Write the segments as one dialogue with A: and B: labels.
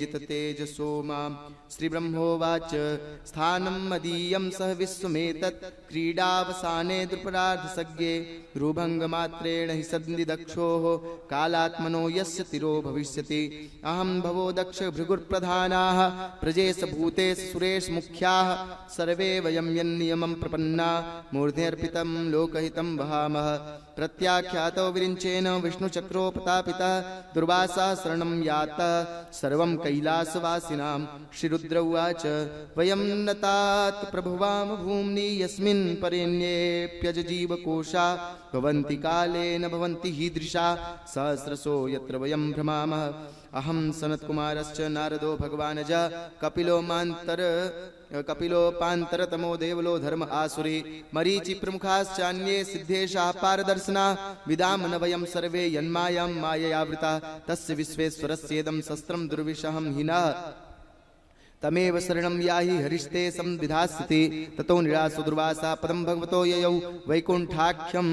A: जिततेजसो मां। श्रीब्रह्मोवाच स्थानं मदीयं सह विश्वमेतत् क्रीडावसाने द्रुपदार्धसज्ञे रुभङ्गमात्रेण हि सन्निदक्षोः कालात्मनो यस्य तिरो भविष्यति। अहं भवो दक्ष भृगुर्प्रधानाः प्रजेश भूतेश सुरेश मुख्याः सर्वे वयं यन्नियमं प्रपन्ना मूर्धेऽर्पितं लोकहितं वहामः। प्रत्याख्यातो विरिञ्चेन विष्णुचक्रोपतापितः दुर्वासा शरणं यातः सर्वं कैलासवासिनां। श्रीरुद्र उवाच वयं नतात् प्रभुवाम भूम्नि यस्मिन् परेण्येऽप्यजजीवकोशा भवन्ति कालेन भवन्ति हीदृशा सहस्रशो यत्र वयं भ्रमामः। अहं सनत्कुमारश्च नारदो भगवानज कपिलोपान्तरतमो देवलो धर्म आसुरी मरीचि प्रमुखाश्चान्ये सिद्धेशाः पारदर्शना विदामन वयं सर्वे यन्मायां माययावृता तस्य विश्वेश्वरस्येदं शस्त्रं दुर्विषहं हिनः तमेव शरणं याहि हरिस्ते संविधास्यति। ततो निरासो दुर्वासा पदं भगवतो ययौ वैकुण्ठाख्यं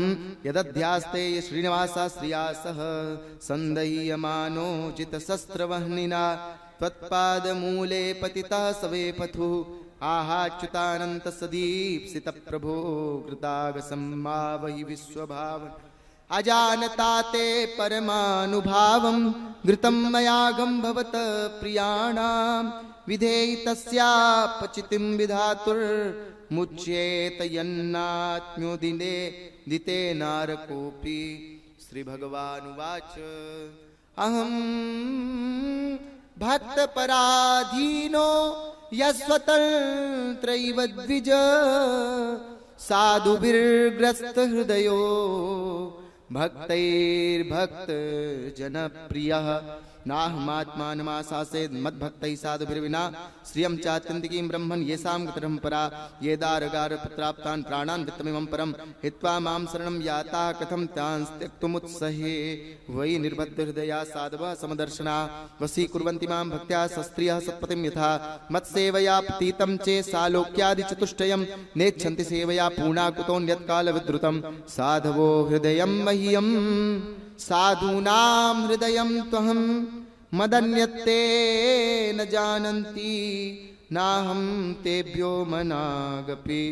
A: यदध्यास्ते श्रीनिवासा श्रिया सह सन्दह्यमानो जितशस्त्रवह्निना त्वत्पादमूले पतितः सवे पथुः आहाच्युतानन्त सदीप्सित प्रभो कृतागसम्मावहि विश्वभावन। अजानता ते परमानुभावं घृतं मयागं भवत प्रियाणां विधेहि तस्यापचितिं विधातुर्मुच्येत यन्नात्म्योदिने दिते नारकोऽपि। श्रीभगवानुवाच अहं भक्तपराधीनो यस्वतन्त्रैव द्विज साधुभिर्ग्रस्तहृदयो भक्तैर्भक्तजनप्रियः नाहमात्मानमाशासे मद्भक्तैः साधुभिर्विना श्रियं चात्यन्तिकीं ब्रह्मन् येषां गतिरहं परा ये दारगारपत्राप्तान् प्राणान् वित्तमिमं परं हित्वा मां शरणं याताः कथं तान् त्यक्तुमुत्सहे। वै निर्बद्धहृदया साधवः समदर्शना वशीकुर्वन्ति मां भक्त्या शस्त्रियः सत्पतिं यथा मत्सेवया प्रतीतं चेत् सालोक्यादिचतुष्टयं नेच्छन्ति सेवया पूर्णाकुतोऽन्यत्कालविद्रुतं साधवो हृदयं मह्यं साधूनां हृदयं त्वहं मदन्यत्ते न जानन्ति नाहं तेभ्यो मनागपि।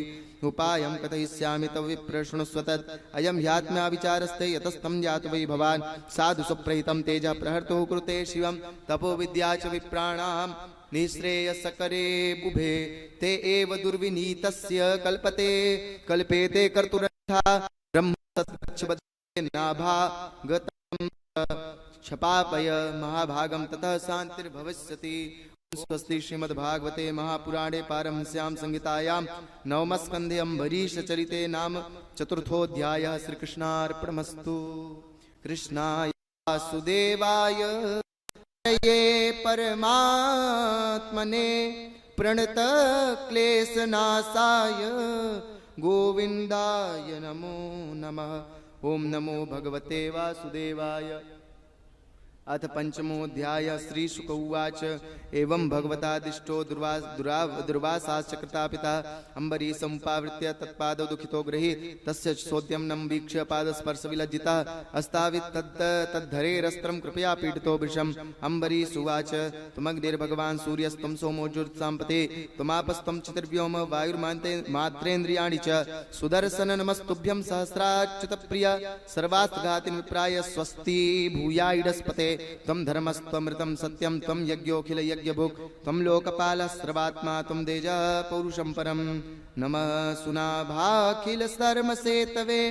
A: उपायं कथयिष्यामि तव विप्र शृणुष्व तत् अयं ह्यात्म्या विचारस्ते यतस्तं यातु वै भवान् साधु सुप्रहितं तेजः प्रहर्तु कृते शिवं तपो विद्या च विप्राणां निःश्रेयसकरे बुभे ते एव दुर्विनीतस्य कल्पते कल्पेते कर्तुरथा ब्रह्म सत्कच्छबद्धे नाभागतं क्षपापय महाभागं ततः शान्तिर्भविष्यति। स्वस्ति श्रीमद्भागवते महापुराणे पारमहंस्यां संहितायां नवमस्कन्धे अम्बरीशचरिते नाम चतुर्थोऽध्यायः। श्रीकृष्णार्पणमस्तु। कृष्णाय वासुदेवाय ये परमात्मने प्रणतक्लेशनाशाय गोविन्दाय नमो नमः। ओम नमो भगवते वासुदेवाय। अथ पंचमोऽध्याय। श्रीशुक उवाच एवं भगवतादिष्टो दुर्वासाश्चकृतापिता अम्बरीशमुपावृत्य तत्पादौ दुःखितो गृहीत तस्य सोद्यं नं वीक्ष्य पादस्पर्शविलज्जितः अस्तावित् तद्धरेरस्त्रं कृपया पीडितो वृषम्। अम्बरीश उवाच त्वमग्निर्भगवान् सूर्यस्त्वं सोमोऽर्जुत्साम्पते त्वमापस्त्वं चितिर्व्योम वायुर्मात्रेन्द्रियाणि च सुदर्शन नमस्तुभ्यं सहस्राच्युतप्रिय सर्वास्तघातिन् विप्राय स्वस्ति भूयाइडस्पते त्वं धर्मस्त्वमृतं सत्यं त्वं यज्ञोऽखिल यज्ञभुक् त्वं लोकपालः सर्वात्मा त्वं तेजः पौरुषं परं। नमः सुनाभाखिल सर्मसेतवे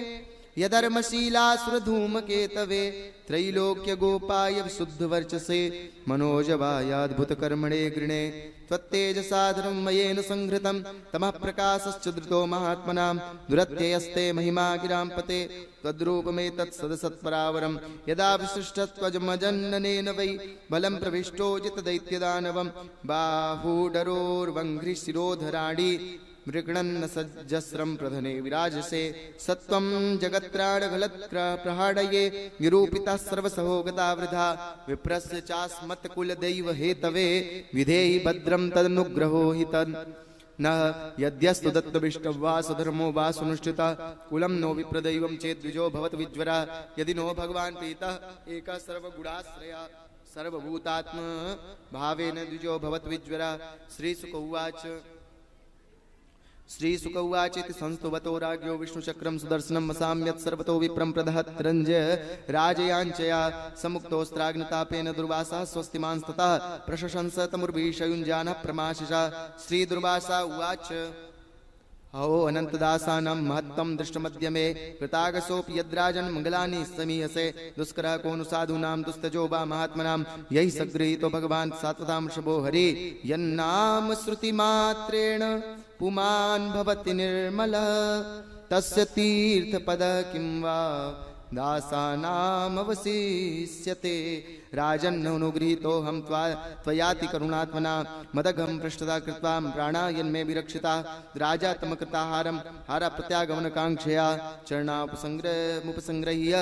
A: यधर्मशीलासुरधूमकेतवे त्रैलोक्य गोपाय विशुद्धवर्चसे मनोजवायाद्भुतकर्मणे गृणे त्वत्तेजसाधनं मयेन संहृतं तमः प्रकाशश्च धृतो महात्मनां दुरत्ययस्ते महिमा गिरां पते त्वद्रूपमेतत्सदसत्परावरं यदा विशिष्टत्वजमजन्ननेन वै बलं प्रविष्टो जितदैत्यदानवं बाहूडरोर्वङ्घ्रिशिरोधराणि मृगणन्न सज्जस्रं प्रधने विराजसे सत्वं जगत्राडघलत्प्रहाडये निरूपितः सर्वसहोगता वृथा विप्रस्य चास्मत्कुलदैव हेतवे विधेहि भद्रं तदनुग्रहो हि तन् न यद्यस्तु दत्तविष्टवा स्वधर्मो वा सुनुष्ठितः कुलं नो विप्रदैवं चेद्विजो भवत विज्वरा यदि नो भगवान् पीतः एकः सर्वगुणाश्रया सर्वभूतात्म भावेन द्विजो भवद्विज्वरा। श्रीशुक उवाच श्रीशुक उवाचेति संस्तुवतो राज्ञो विष्णुचक्रं सुदर्शनं वसाम्यत् सर्वतो विप्रं प्रदहत्रञ्जय राजयाञ्चया समुक्तोस्त्राग्नितापेन दुर्वासः स्वस्तिमांस्ततः प्रशंस तमुर्भीषयुञ्जानः प्रमाशिषा। श्रीदुर्वासा उवाच अहो अनन्तदासानां महत्त्वं दृष्टमद्य मे कृतागसोऽपि यद्राजन् मङ्गलानि समीहसे दुष्करः को नु साधूनां दुस्तजो वा महात्मनां यैः सगृहीतो भगवान् सात्वतां वृषभो हरि यन्नाम श्रुतिमात्रेण पुमान् भवति निर्मलः तस्य तीर्थपदः किं वा दासानामवशिष्यते। राजन्ननुगृहीतोऽहं त्वयाति करुणात्मना मदघं पृष्ठता कृत्वा प्राणायन्मे विरक्षिता। राजा तमकृताहारं हारप्रत्यागमनकाङ्क्षया चरणामुपसंगृह्य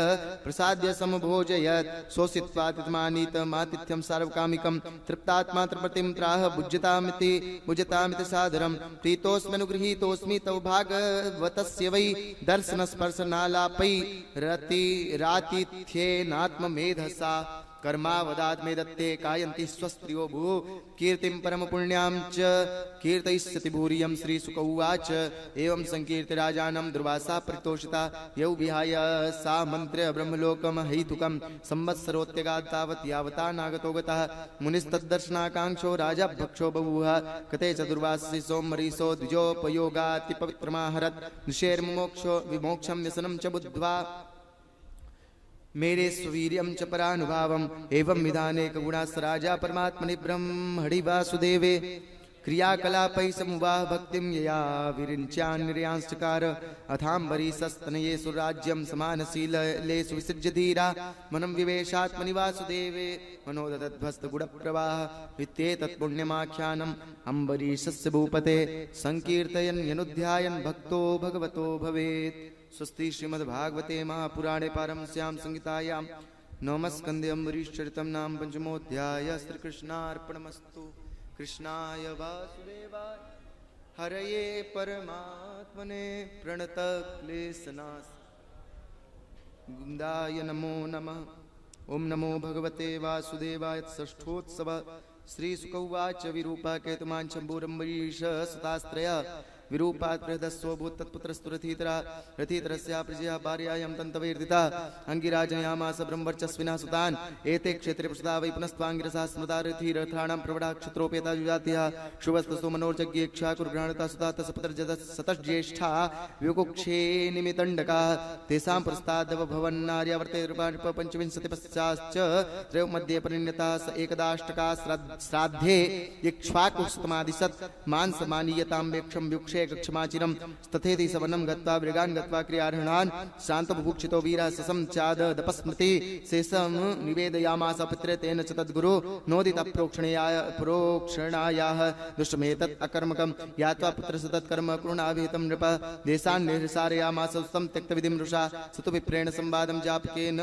A: प्रसाद्य समभोजयत्। सोऽसित्वातिथमानीतमातिथ्यं सार्वकामिकं तृप्तात्मा तृप्तिं त्राह भुज्यतामिति सादरं। प्रीतोऽस्म्यनुगृहीतोऽस्मि तव भागवतस्य वै दर्शनस्पर्शनालापै रातिथ्येनात्ममेधसा कर्मावदात् मे दत्ते कायन्ति स्वस्त्रियो भू कीर्तिं परमपुण्यां च कीर्तयिष्यति भूरियं। श्रीशुक उवाच एवं संकीर्त्य राजानं दुर्वासा परितोषिता यौ विहाय सा मन्त्र्य ब्रह्मलोकं हैतुकं संवत्सरोत्यगात् तावत् यावता नागतो गतः। मुनिस्तद्दर्शनाकाङ्क्षो राजा भक्षो बभूव कते च दुर्वाससि सोमरीसो द्विजोपयोगाति पवित्रमाहरत् निषेर्मोक्षो विमोक्षं व्यसनं च बुद्ध्वा मेरे स्ववीर्यं च परानुभावम्। एवं विधानेक गुणास राजा परमात्मनि ब्रह्मणि वासुदेवे क्रियाकलापै समुवाह भक्तिं यया विरिञ्च्यान्निर्यांश्चकार। अथाम्बरीशस्तनयेषु राज्यं समानशीलेषु विसृज्य धीरा मनं विवेशात्मनि वासुदेवे मनोदधद्भस्तगुणप्रवाह वित्तेतत्पुण्यमाख्यानम् अम्बरीशस्य भूपते संकीर्तयन् यनुध्यायन् भक्तो भगवतो भवेत्। स्वस्ति श्रीमद्भागवते महापुराणे पारमस्यां संहितायां नवमस्कन्धे अम्बरीशचरितं नाम पंचमोऽध्याय। श्रीकृष्णार्पणमस्तु। कृष्णाय वासुदेवाय हरये परमात्मने प्रणतक्लेशनाश गोविन्दाय नमो नमः। ओं नमो भगवते वासुदेवाय। षष्ठोत्सवः। श्रीशुक उवाच विरूपाकेतुमान् शम्भुरम्बरीश सुतास्त्रय विरूपात् बृहदस्वभूत् तत्पुत्रस्तु रथितरस्या प्रजया भार्यायां तन्तवैर्दिता। अङ्गिराजयामास ब्रह्मवर्चस्विनः सुतान् एते क्षेत्रे प्रसुता वै पुनस्त्वाङ्गिरसा स्मृता रथिरथाणां प्रवडा क्षत्रोपेता युजातिः शुभस्तु मनोर्जज्ञेक्षा कुर्ग्रहणता सुता तस्य पुत्रजतस्ततज्येष्ठा विकुक्षे निमितण्डकाः तेषां पुरस्तादवभवन्नार्यावर्ते पञ्चविंशति पश्चाश्च त्रयो मध्ये परिण्यता स एकदाष्टका श्राद्धे इक्ष्वाकुस्तमादिशत् मांसमानीयतां वेक्षं व्युक्षे कक्षमाचिरं तथेति सवनं गत्वा मृगान् गत्वा क्रियार्हणान् शान्तबुभुक्षितो वीरः ससं चाददपस्मृति शेषं निवेदयामास पित्रे तेन च तद्गुरो नोदित प्रोक्षणायाः दुष्टमेतत् अकर्मकं यात्वा पुत्रस्य तत्कर्म कृणाभिहितं नृप देशान् निर्सारयामास सुतं त्यक्तविधिं रुषा सतु विप्रेण संवादं जापकेन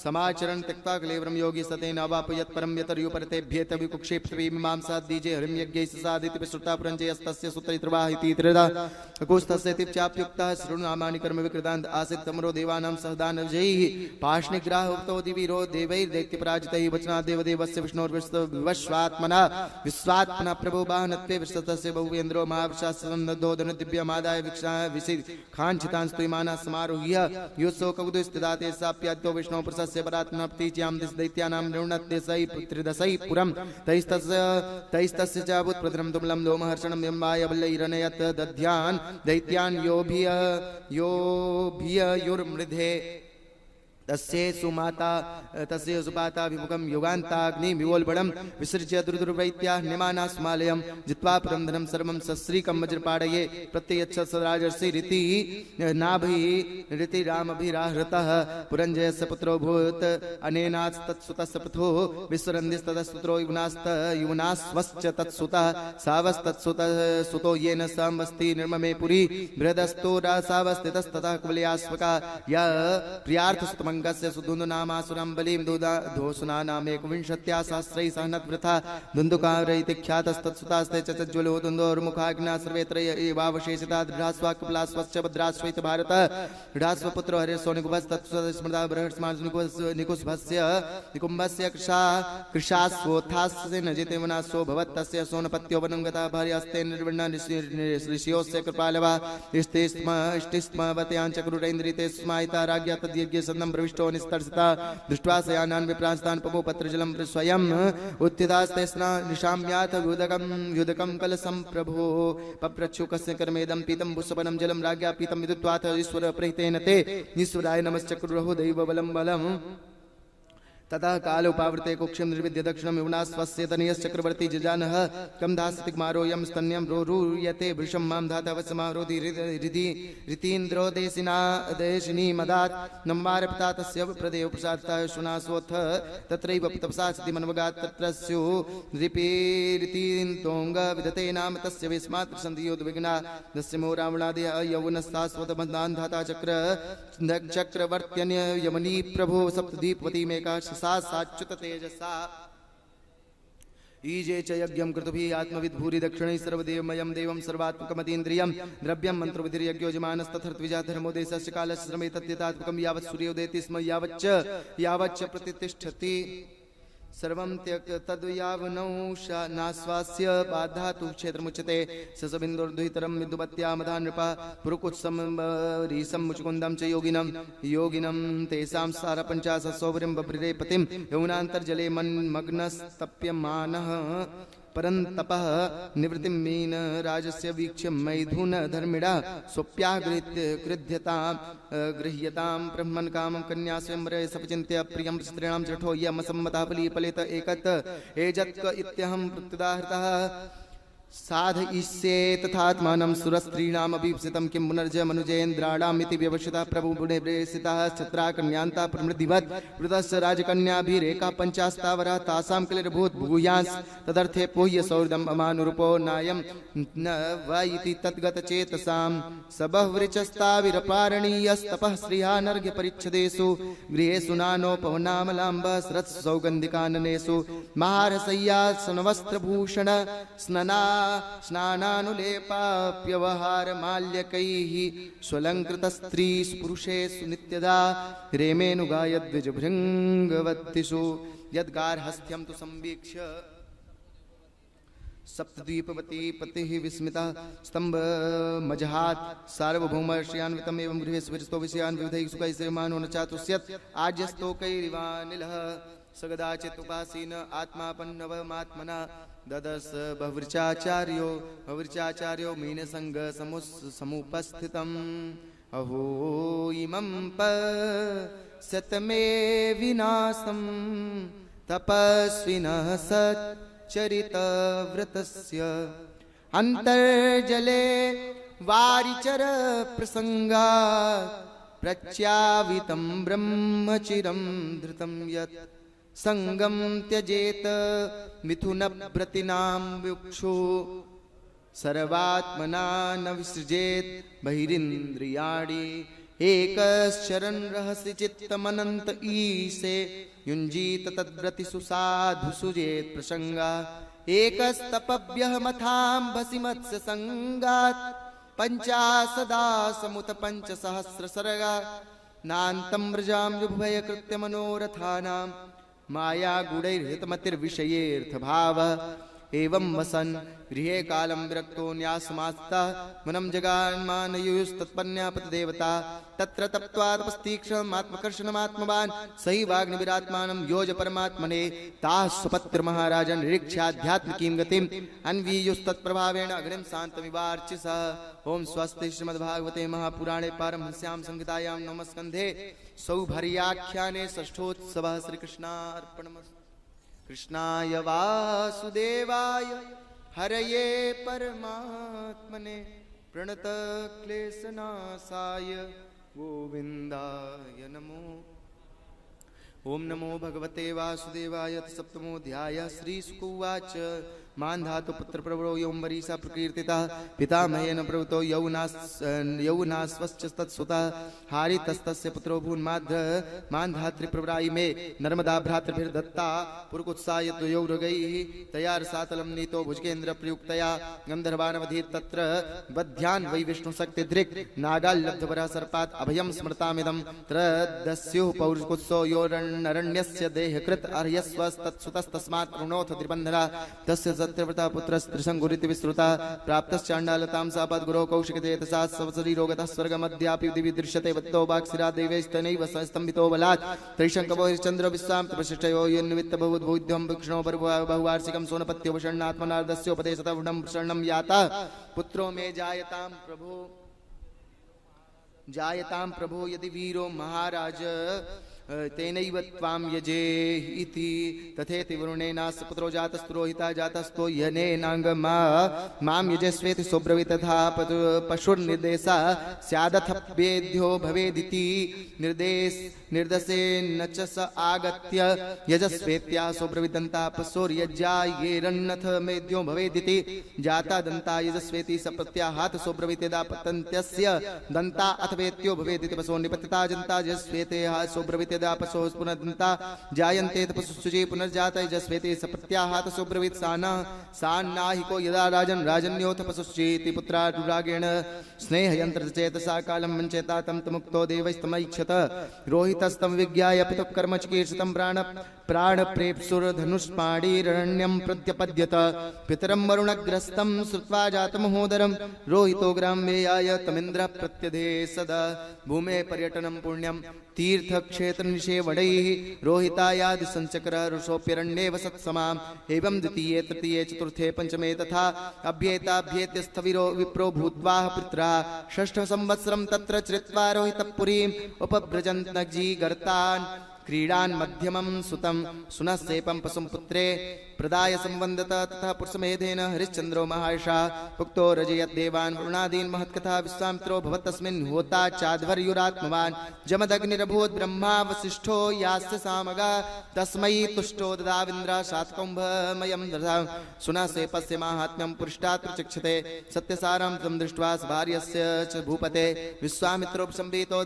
A: समाचरन् त्यक्त्वा कलेवरं योगी सतेन अवापयत् परं यतर्युपरतेभ्येत विकुक्षे पृथिवीमीमांसा दीजे हरिं यज्ञैः ससादिति श्रुता पुरञ्जयस्तस्य सूत्रैर्वाहिति अकुस्तस्यति चाप्युक्तः शृणुनामानि कर्म विकृतान्त आसीत् तमरो देवानां सहदानवजैः पाशनिग्राहतो दिवीरो देवैर्दैत्यपराजितैः वचनात् देवदेवस्य विष्णोर्विश्वात्मना प्रभो वाहनत्वे विश्वतस्य बहुवेन्द्रो महावृषासन्नद्धोदन दिव्यमादाय विक्षांचितान् स्तुयमानः समारोह्य योत्सोकगुदुस्तिदाते साप्याद्यो विष्णो पुरुषस्य परात्मनः प्रतीच्यां दैत्यानां निरुणत्य त्रिदशैः पुरं तैस्तस्य च भूत्प्रदरं तुमलं लोमहर्षणं यम्बाय वल्लैरनयत् दध्यान् दैत्यान् योभियुर्मृधे तस्य सुपाता विमुखं योगान्ताग्निविवोल्बणं विसृज्य दुर्दुर्वैत्याः निमाना स्मालयं जित्वा पुरं धनं सर्वं सश्रीकं वज्रपाडये प्रत्ययच्छ सराजर्षि रीतिरामभिराहृतः पुरञ्जयस्य पुत्रो भूत् अनेनास्तत्सुतस्य पृथो विस्वरन्दिस्ततस्तुत्रो युवनास्वश्च तत्सुतः सावस्तत्सुतो येन संवस्ति निर्ममे पुरी बृहदस्तो रासावस्तितस्ततः कुवलयास्वका य प्रियार्थस्तमं सुमङ्गस्य सुधुन्दुनामासुरं बलिं धोसुनानामेकविंशत्या सहस्रैः सहनद्वृथा धुन्दुकारैति ख्यातस्तत्सुतास्ते च ज्वलो धुन्दोर्मुखाग्ना सर्वेत्र एवावशेषिता दृढास्वाकपलास्वश्च भद्राश्वैत भारत दृढास्वपुत्रो हरिर्सो निकुम्भस्तत्स्मृता बृहस्मानिकुम्भस्य निकुम्भस्य कृशास्वोत्थास्य न जितेवनासो भवत्तस्य सोनपत्यो वनं गता भार्यास्ते निर्विण्ण ऋषियोस्य कृपालवा इष्टिस्म वत्यांचक्रुरेन्द्रिते स्मायिता राज्ञा तद्यज्ञ सन्नं प्रविष्टो निस्तर्सिता दृष्ट्वा सयानान् विप्रांस्तान् पपो पत्रजलं स्वयं उत्थितास्ते निशाम्याथ युदकं कलसं प्रभो पप्रच्छुकस्य कर्मेदं पीतं भुस्वनं जलं राज्ञा पीतं विदुत्वाथ ईश्वर प्रहितेन ते ईश्वराय नमश्चक्रुरहो दैवबलं बलम् ततः काल उपावृते कुक्षिं निर्विद्य दक्षिणं युवना स्वस्य तनयश्चक्रवर्ती जजानः कं दासतिकुमारो यं स्तन्यं रोरूयते वृषं मां धातवसमारोधि ऋतीन्द्रो देशिनी मदात् नम्बारपिता तस्य प्रदेव प्रसादतः शुनासोऽथ तत्रैव तपसा सति मनवगात् तत्र स्यु नृपीरितीन्तोङ्ग विदते नाम तस्य विस्मात् सन्धियोद्विग्ना तस्य मो रावणादय यौवनस्तास्वतबन्धान् धाता चक्रवर्त्यन्य यमनी प्रभो सप्तदीपवतीमेका साच्युत तेजसा ईजे च यज्ञं कृतुभिः आत्मविद्भूरि दक्षिणैः सर्वदेवमयं देवं सर्वात्मकमतीन्द्रियं द्रव्यं मन्त्रविधिर्यज्ञोजमानस्तथर्त्विजा धर्मो देशस्य कालस्य श्रमे तद्यतात्मकं यावत् सूर्योदयति स्म यावच्च प्रतिष्ठति सर्वं त्यक् तद्यावनौ नास्वास्य बाधातु क्षेत्रमुच्यते ससबिन्दुर्दुहितरं विद्युपत्या मधा नृपा पुरुकुत्सं मुचुकुन्दं च योगिनं तेषां सारपञ्चाशत्सौवर्यं बभ्रिरे पतिं यमुनान्तर्जले मग्नस्तप्यमानः परन्तपः निवृत्तिं मीन राजस्य वीक्ष्य मैथुन धर्मिणा स्वप्यागृह्यतां ब्रह्मन् कामं कन्या स्वयंवरे सपचिन्त्य प्रियं स्त्रीणां जठो यमसम्मतः फलीफलित एकत् एजत्क इत्यहं प्रत्युदाहृतः साधयिष्ये तथात्मानं सुरस्त्रीणामभीप्सितं किं पुनर्ज मनुजेन्द्राणामिति व्यवसितः प्रभुगुणे प्रेषितः छत्रा कन्यान्ता प्रमृतिवत् वृतस्य राजकन्याभिरेका पञ्चास्तावरः तासां क्लिर्भूत् भूयांस् तदर्थे पोह्य सौहृदम् अमानुरूपो नायं न वा इति तद्गतचेतसां सबह्वृचस्ताविरपारणीयस्तपः श्रीहानर्घ्यपरिच्छदेषु गृहेषु नानोपवनामलाम्बः सरत्सौगन्धिकाननेषु महारसय्यासनवस्त्रभूषण स्नानानुलेपाप्यवहारमाल्यकैः स्वलङ्कृतस्त्रीपुरुषेषु नित्यदा रेमेनुगायद्विजभृङ्गवत्तिषु यद्गार्हस्थ्यं तु संवीक्ष्य सप्तद्वीपवती पतिः विस्मिता स्तम्भमजहात् सार्वभौमर्षयान्वितम् एवं गृहेषु विरस्तो विषयान् विविधैः सुखैः सेवमानो न चातुष्यत् आज्यस्तोकैरिवानिलः सगदाचित् उपासीन आत्मापन्नवमात्मना ददस बहुवृचाचार्यो मीनसंग समुपस्थितम् अहो इमं पश्यतमे विनाशं तपस्विनः सच्चरितव्रतस्य अन्तर्जले वारिचर प्रसंगात् प्रच्यावितं ब्रह्मचिरं धृतं यत् संगम त्यजेत मिथुनव्रतीनां विक्षु सर्वात्मना न विसृजेत बहिरिन्द्रियाणि एकश्चरन् रहसि चित्तमनन्त ईशे युञ्जीत तद्व्रतिषु साधुषु चेत् प्रसंगा एकस्तपभ्यहमथाम्भसि मत्स्य संगात् पञ्चाशदा समुत पञ्चसहस्रसर्गा नान्तं व्रजां युभयकृत्य मनोरथानां माया गूढैर्हितमतिर्विषयेऽर्थभावः एवं वसन् गृहे कालं विरक्तो न्यासमास्ता वनं जगान्मानयुस्तत्पन्यापतिदेवता तत्र तप्त्वा तपस्तीक्ष्णमात्मकर्षणमात्मवान् सहि वाग्निविरात्मानं योज परमात्मने ताः स्वपत्रिमहाराज निरीक्ष्याध्यात्मिकीं गतिम् अन्वीयुस्तत्प्रभावेण अग्निं शान्तमिवार्चिसः ओं स्वस्ति श्रीमद्भागवते महापुराणे पारमहंस्यां संहितायां नवमस्कन्धे सौभर्याख्याने षष्ठोत्सवः श्रीकृष्णार्पणमस्तु। कृष्णाय वासुदेवाय हरये परमात्मने प्रणतक्लेशनाशाय गोविन्दाय नमो। ओं नमो भगवते वासुदेवाय। सप्तमोऽध्यायः। श्रीशुक उवाच मान धातु पुत्र प्रवरो यौम्बरीसा प्रकीर्तिता पितामहेन प्रवृतो यौनास्वश्चतत्सुता हारितस्तस्य पुत्रो भून्माध्र मान धात्री प्रवराई में नर्मदा भ्रातृभिर्दत्ता पुरुकुत्साय द्वयोरगैः तया रसातलं नीतो भुजगेन्द्र प्रयुक्तया गंधर्वानवधीत तत्र बध्यान् वै विष्णु शक्ति दृक् नागाल्लब्धवरः सर्पात् अभयं स्मृतामिदं त्रदस्युः पौरुकुत्सो योरण्यस्य देहकृत अर्यस्वस्तत्सुतस्तस्मात् ऋणोऽथ त्रिबन्धना तस्य सत्यव्रता पुत्रस्त्रिशङ्कुरिति विश्रुता प्राप्तश्चाण्डालतां सापद्गुरो कौशिकदेतसा सवशरीरोगतः स्वर्गमद्यापि दिवि दृश्यते वत्तो वाक्शिरा देवैस्तनैव स्तम्भितो बलात् त्रिशङ्कवो हरिश्चन्द्रो विश्वां तपशिष्टयो यन्निमित्तभूद्भूद्यं विक्षणो बहुवार्षिकं सोनपत्योपषण्णात्मनार्दस्योपदेशतवृणं शरणं याता पुत्रो मे जायतां प्रभो यदि वीरो महाराज तेनैव त्वां यजे इति तथेति वरुणेनास्य पुत्रो जातस्तुरोहिता जातस्तो यनेनांगमा मां यजस्वेति सोब्रवीत तथा पशुर्निर्देशा स्यादथप्येद्यो भवेदिति निर्दशे न च स आगत्य यजस्वेत्या सोब्रवीदन्ता पशुर्यज्यायेरन्नथ मेद्यो भवेदिति जाता दन्ता यजस्वेति स प्रत्याहात सोब्रवीतेदा पतन्त्यस्य दन्ता अथवेत्यो भवेदिति पशो निपतिता जन्ता यजस्वेते सोब्रवीत पशो पुनर्दन्ता जायन्ते तपसुचि पुनर्जात यजस्वेति सप्रत्याहात सुब्रवीत सान्नाहिको यदा राजन्योथ पशुश्चेति पुत्रानुरागेण स्नेहयन्त्र चेतसा कालं वञ्चेता तं मुक्तो देवैस्तमैक्षत रोहितस्तं विज्ञाय पितुः कर्म चिकीर्षितं प्राणप्रेप्सुरधनुष्पाणिरण्यं प्रत्यपद्यत पितरं वरुणग्रस्तं श्रुत्वा जातमहोदरं रोहितो ग्राम्येयाय तमिन्द्रः प्रत्यधे सदा भूमे पर्यटनं पुण्यं तीर्थक्षेत्र निषेवणैः रोहितायादि संचक्र ऋषोप्यरण्ये वसत्समाम् एवं द्वितीये तृतीये चतुर्थे पंचमे तथा अभ्येताभ्येत्य स्थविरो विप्रो भूत्वा पित्रा षष्ठ संवत्सरं तत्र चरित्वा रोहितपुरीम् उपव्रजन्त नजीगर्तान् क्रीडान् मध्यमं सुतं सुनस्सेपं पशुं पुत्रे प्रदाय संवन्दत तथा पुरुषमेधेन हरिश्चन्द्रो महायशा उक्तो रजयत् देवान् वरुणादीन् महत्कथा विश्वामित्रो भवतस्मिन् होता चाध्वर्युरात्मवान् जमदग्निरभूत् ब्रह्मा वसिष्ठो यास्य सामगा तस्मै तुष्टो ददाविन्द्र शातकुम्भमयं दधा सुनस्सेपस्य माहात्म्यं पुरुष्टात् प्रचक्षते सत्यसारं तं दृष्ट्वा भार्यस्य च भूपते विश्वामित्रोपसंवितो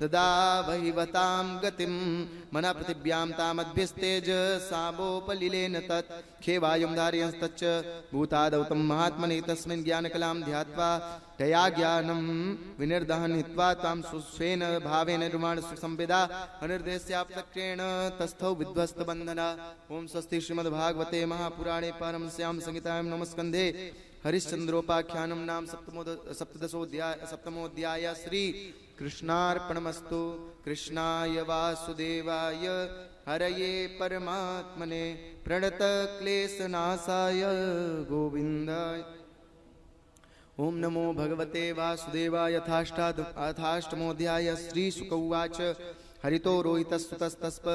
A: ददावहिवतां गतिं मना पृथिव्यां तामद्भिस्तेज साबोपलिलेन तत् खेवायुं धारयंस्तच्च भूतादौ तं महात्मने तस्मिन् ज्ञानकलां ध्यात्वा तया ज्ञानं विनिर्दहन् हित्वा तां सुस्वेन भावेन निर्माण सुसंविदा अनिर्देश्याप्तक्रेण तस्थौ विध्वस्तबन्धना। ओम स्वस्ति श्रीमद्भागवते महापुराणे पारमस्यां संहितायां नमस्कन्धे हरिश्चन्द्रोपाख्यानं नाम सप्तमोऽध्याय श्री कृष्णार्पणमस्तु। कृष्णाय वासुदेवाय हरये परमात्मने प्रणतक्लेशनाशाय गोविन्दाय। ओम नमो भगवते वासुदेवाय। अथाष्टमोऽध्याय श्रीशुक उवाच हरितो रोहितस्तुतस्तस्प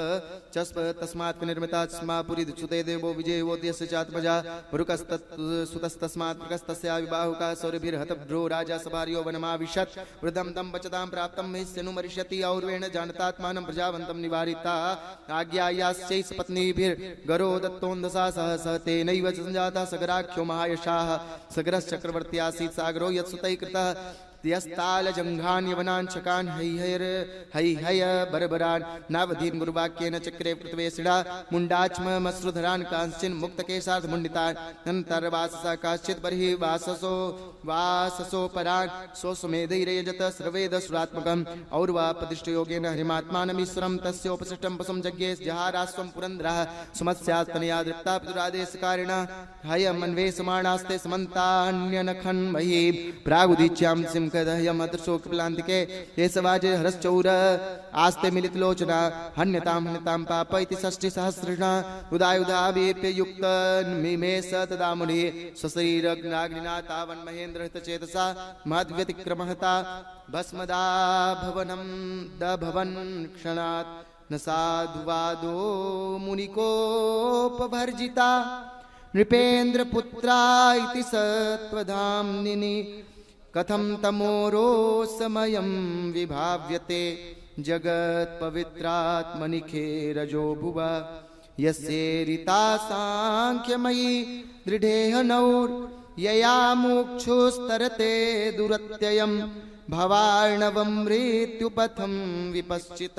A: चस्प तस्मात् विनिर्मितात् स्मा पुरीदुच्युते देवो विजयोद्यस्य चात्मजा वरुकस्तस्मात् प्रकस्तस्या विबाहुका सौरभिर्हतभ्रो राजा सभार्यो वनमाविशत् वृद्धं तं पचतां प्राप्तं महिष्यनुमरिष्यति और्वेण जानतात्मानं प्रजावन्तं निवारिता आज्ञायास्यै सपत्नीभिर्गरो दत्तोन्दसा सह तेनैव संजाता सगराख्यो महायशाः सगरश्चक्रवर्ती आसीत् सागरो यत्सुतैः कृतः यस्तालजङ्घान् यवनाञ्चकान् हैहय बर्बरान् नावधीन् गुरुवाक्येन चक्रे पृथ्वेशिडा मुण्डाच्मश्रुधरान् कांश्चिन् मुक्तकेशार्धमुण्डितान् अन्तर्वाससा काश्चित् बर्हि वाससो परान् स्वसुमेधैरयजत सर्वेदसुरात्मकम् और्वापदिष्टयोगेन हरिमात्मानमीश्वरं तस्योपशिष्टं पशुं जज्ञे जहारास्वं पुरन्दरः सुमत्स्यास्तनया दृप्ता पितुरादेशकारिणा हयमन्वेषमाणास्ते समन्तान्यनखन् मही प्रागुदीच्यां सिं कदहयमदृशोकप्लान्तिके ये सवाजे हरश्चौर आस्ते मिलितलोचना हन्यतां पाप इति षष्टिसहस्रिणा उदायुधाभिप्य युक्तन्मिमेष तदा मुनिः स्वशरीरग्नाग्निना तावन्महेन्द्रहितचेतसा महद्व्यतिक्रमहता भस्मदाभवनं दभवन् क्षणात् न साधुवादो मुनिकोपभर्जिता नृपेन्द्रपुत्रा इति सत्वधाम्निनि कथं तमोरो समयं विभाव्यते जगत्पवित्रात्मनिखे रजो भुवा यस्येरिता सांख्यमयी दृढेहनौर् यया मोक्षोस्तरते दुरत्ययम् भवार्णवं मृत्युपथं विपश्चित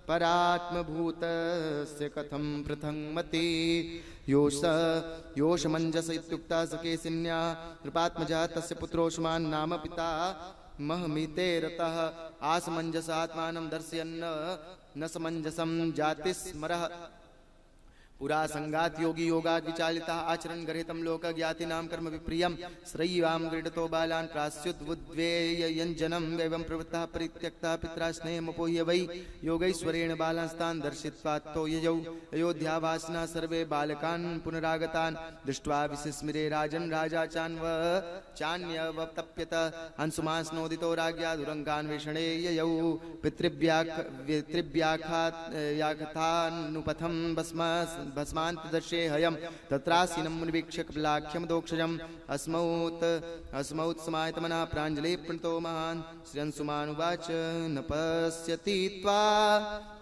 A: परात्मभूतस्य कथं पृथङ्मति योषमञ्जस इत्युक्ता सकेसिन्या नृपात्मजा तस्य पुत्रोष्मान् नाम पिता महमिते रतः आसमञ्जस आत्मानं दर्शयन् न समञ्जसं जातिस्मरः पुरा संगात योगी योगात् विचालिता आचरण गर्हितं लोक ज्ञातिनां कर्म विप्रियं श्रय्यां क्रीडतो बालान् प्रास्युद्वुद्वेयञ्जनं एवं प्रवृत्तः परित्यक्तः पित्रा स्नेहमुपोह्य वै योगैश्वरेण बालांस्तान् दर्शित्वात्तो ययौ अयोध्यावासिनः सर्वे बालकान् पुनरागतान् दृष्ट्वा विसिस्मिरे राजन् राजा चान्यवतप्यत अंशुमांस्नोदितो राज्ञा दुरङ्गान्वेषणे ययौ पितृव्याघातानुपथं भस्मान्तदर्शे हयं तत्रासीनं मुनिवीक्ष्य कपिलाख्यं दोक्षजम् अस्मौत् समायतमनः प्राञ्जलिः प्रणतो महान् श्रियंसुमानुवाच न पश्यति त्वा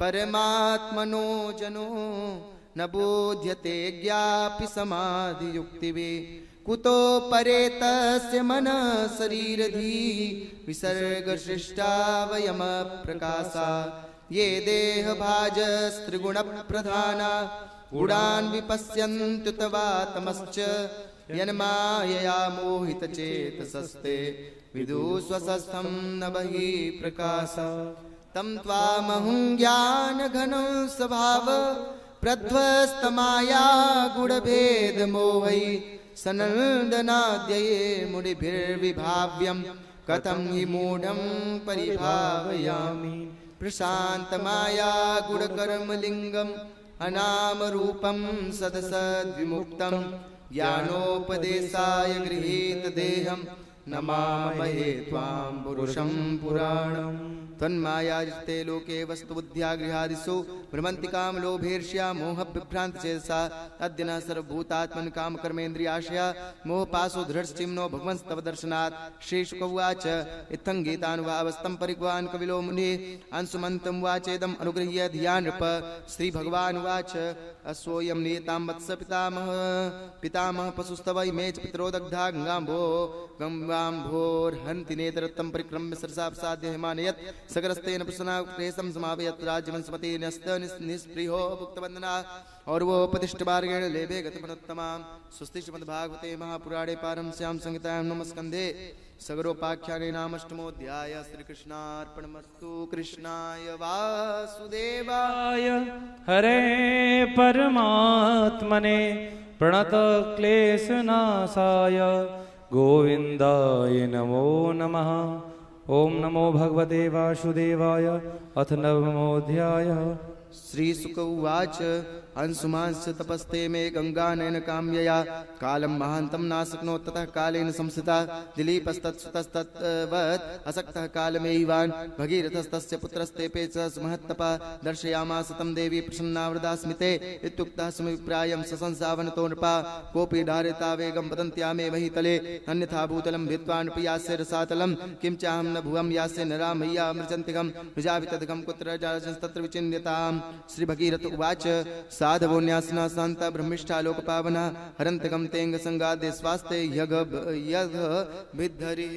A: परमात्मनो जनो न बोध्यते ज्ञापि समाधियुक्तिभिः कुतो परे तस्य मनः शरीरधी विसर्गसृष्टा वयम प्रकाशा ये देहभाजस्त्रिगुणप्रधाना गुणान् विपश्यन्त्युतवातमश्च यन्मायया मोहितचेतसस्ते विदुस्वसस्थं न बहिः प्रकाश तं त्वामहं ज्ञानघनं स्वभाव प्रध्वस्तमाया गुणभेदमोहै सनन्दनाद्यये मुनिभिर्विभाव्यं कथं हि मूढं परिभावयामि प्रशान्तमाया गुणकर्मलिङ्गम् अनामरूपं सदसद्विमुक्तं ज्ञानोपदेशाय गृहीतदेहं नमामहे त्वां पुरुषं पुराणम् तन्मायाजिते लोके वस्तुबुद्ध्या गृहादिषु भ्रमन्ति कामलोभेर्ष्या मोहविभ्रान्तचेतसा अद्य न सर्वभूतात्मन् कामकर्मेन्द्रियाशया मोहपाशो दृढश्चिम्नो भगवंस्तव दर्शनात् श्रीशुक उवाच इत्थं गीतानुभावस्तं परिग्वान् कविलो मुनिः अंशुमन्तं वाचेदम् अनुगृह्य धिया नृप श्रीभगवानुवाच अस्वोऽयं नियतां वत्स पितामह पशुस्तव इमे च पितरो दग्धा गङ्गाम्भोर्हन्ति नेतरत्तं परिक्रम्य सरसा प्रसाद्य हिमानयत् सगरस्तेन प्रसन्नाक्लेशं समावयत् राज्यवंशमते न्यस्त निस्पृहो भुक्तबन्धना और वो उपदिष्टमार्गेण लेभे गतिमनुत्तमां स्वस्ति श्रीमद्भागवते महापुराणे पारमश्यां संहितायां नमस्कन्धे सगरोपाख्याने नामष्टमोऽध्याय श्रीकृष्णार्पणमस्तु कृष्णाय वासुदेवाय
B: हरे परमात्मने प्रणतक्लेशनाशाय गोविन्दाय नमो नमः। ओम नमो भगवते वासुदेवाय। अथ नवमोऽध्यायः।
A: श्रीशुक उवाच अंशुमांश्च तपस्ते मे गंगानयन काम्यया कालं महान्तं नाशक्नोत् ततः कालेन संस्थिता दिलीपस्तत्सुतस्तद्वत् असक्तः कालमेवान् भगीरथस्तस्य पुत्रस्तेपे च महत्तपः दर्शयामास तं देवी प्रसन्ना वरदा स्मिते इत्युक्तः समभिप्रायं ससंसावनतो नृपा कोऽपि धारयता वेगं वदन्त्यामे महीतले अन्यथा भूतलं भित्त्वा नृपयास्य रसातलं किं चाहं न भुवं यास्य नरा मय्या मृजन्तिकं विजावितदगं कुत्र राजंस्तत्र विचिन्यताम्। श्री भगीरथ उवाच साधवो न्यासना शांता ब्रह्मिष्ठा लोकपावना हरन्तगं तेंग संगादे स्वास्ते यघ भिद्धरिः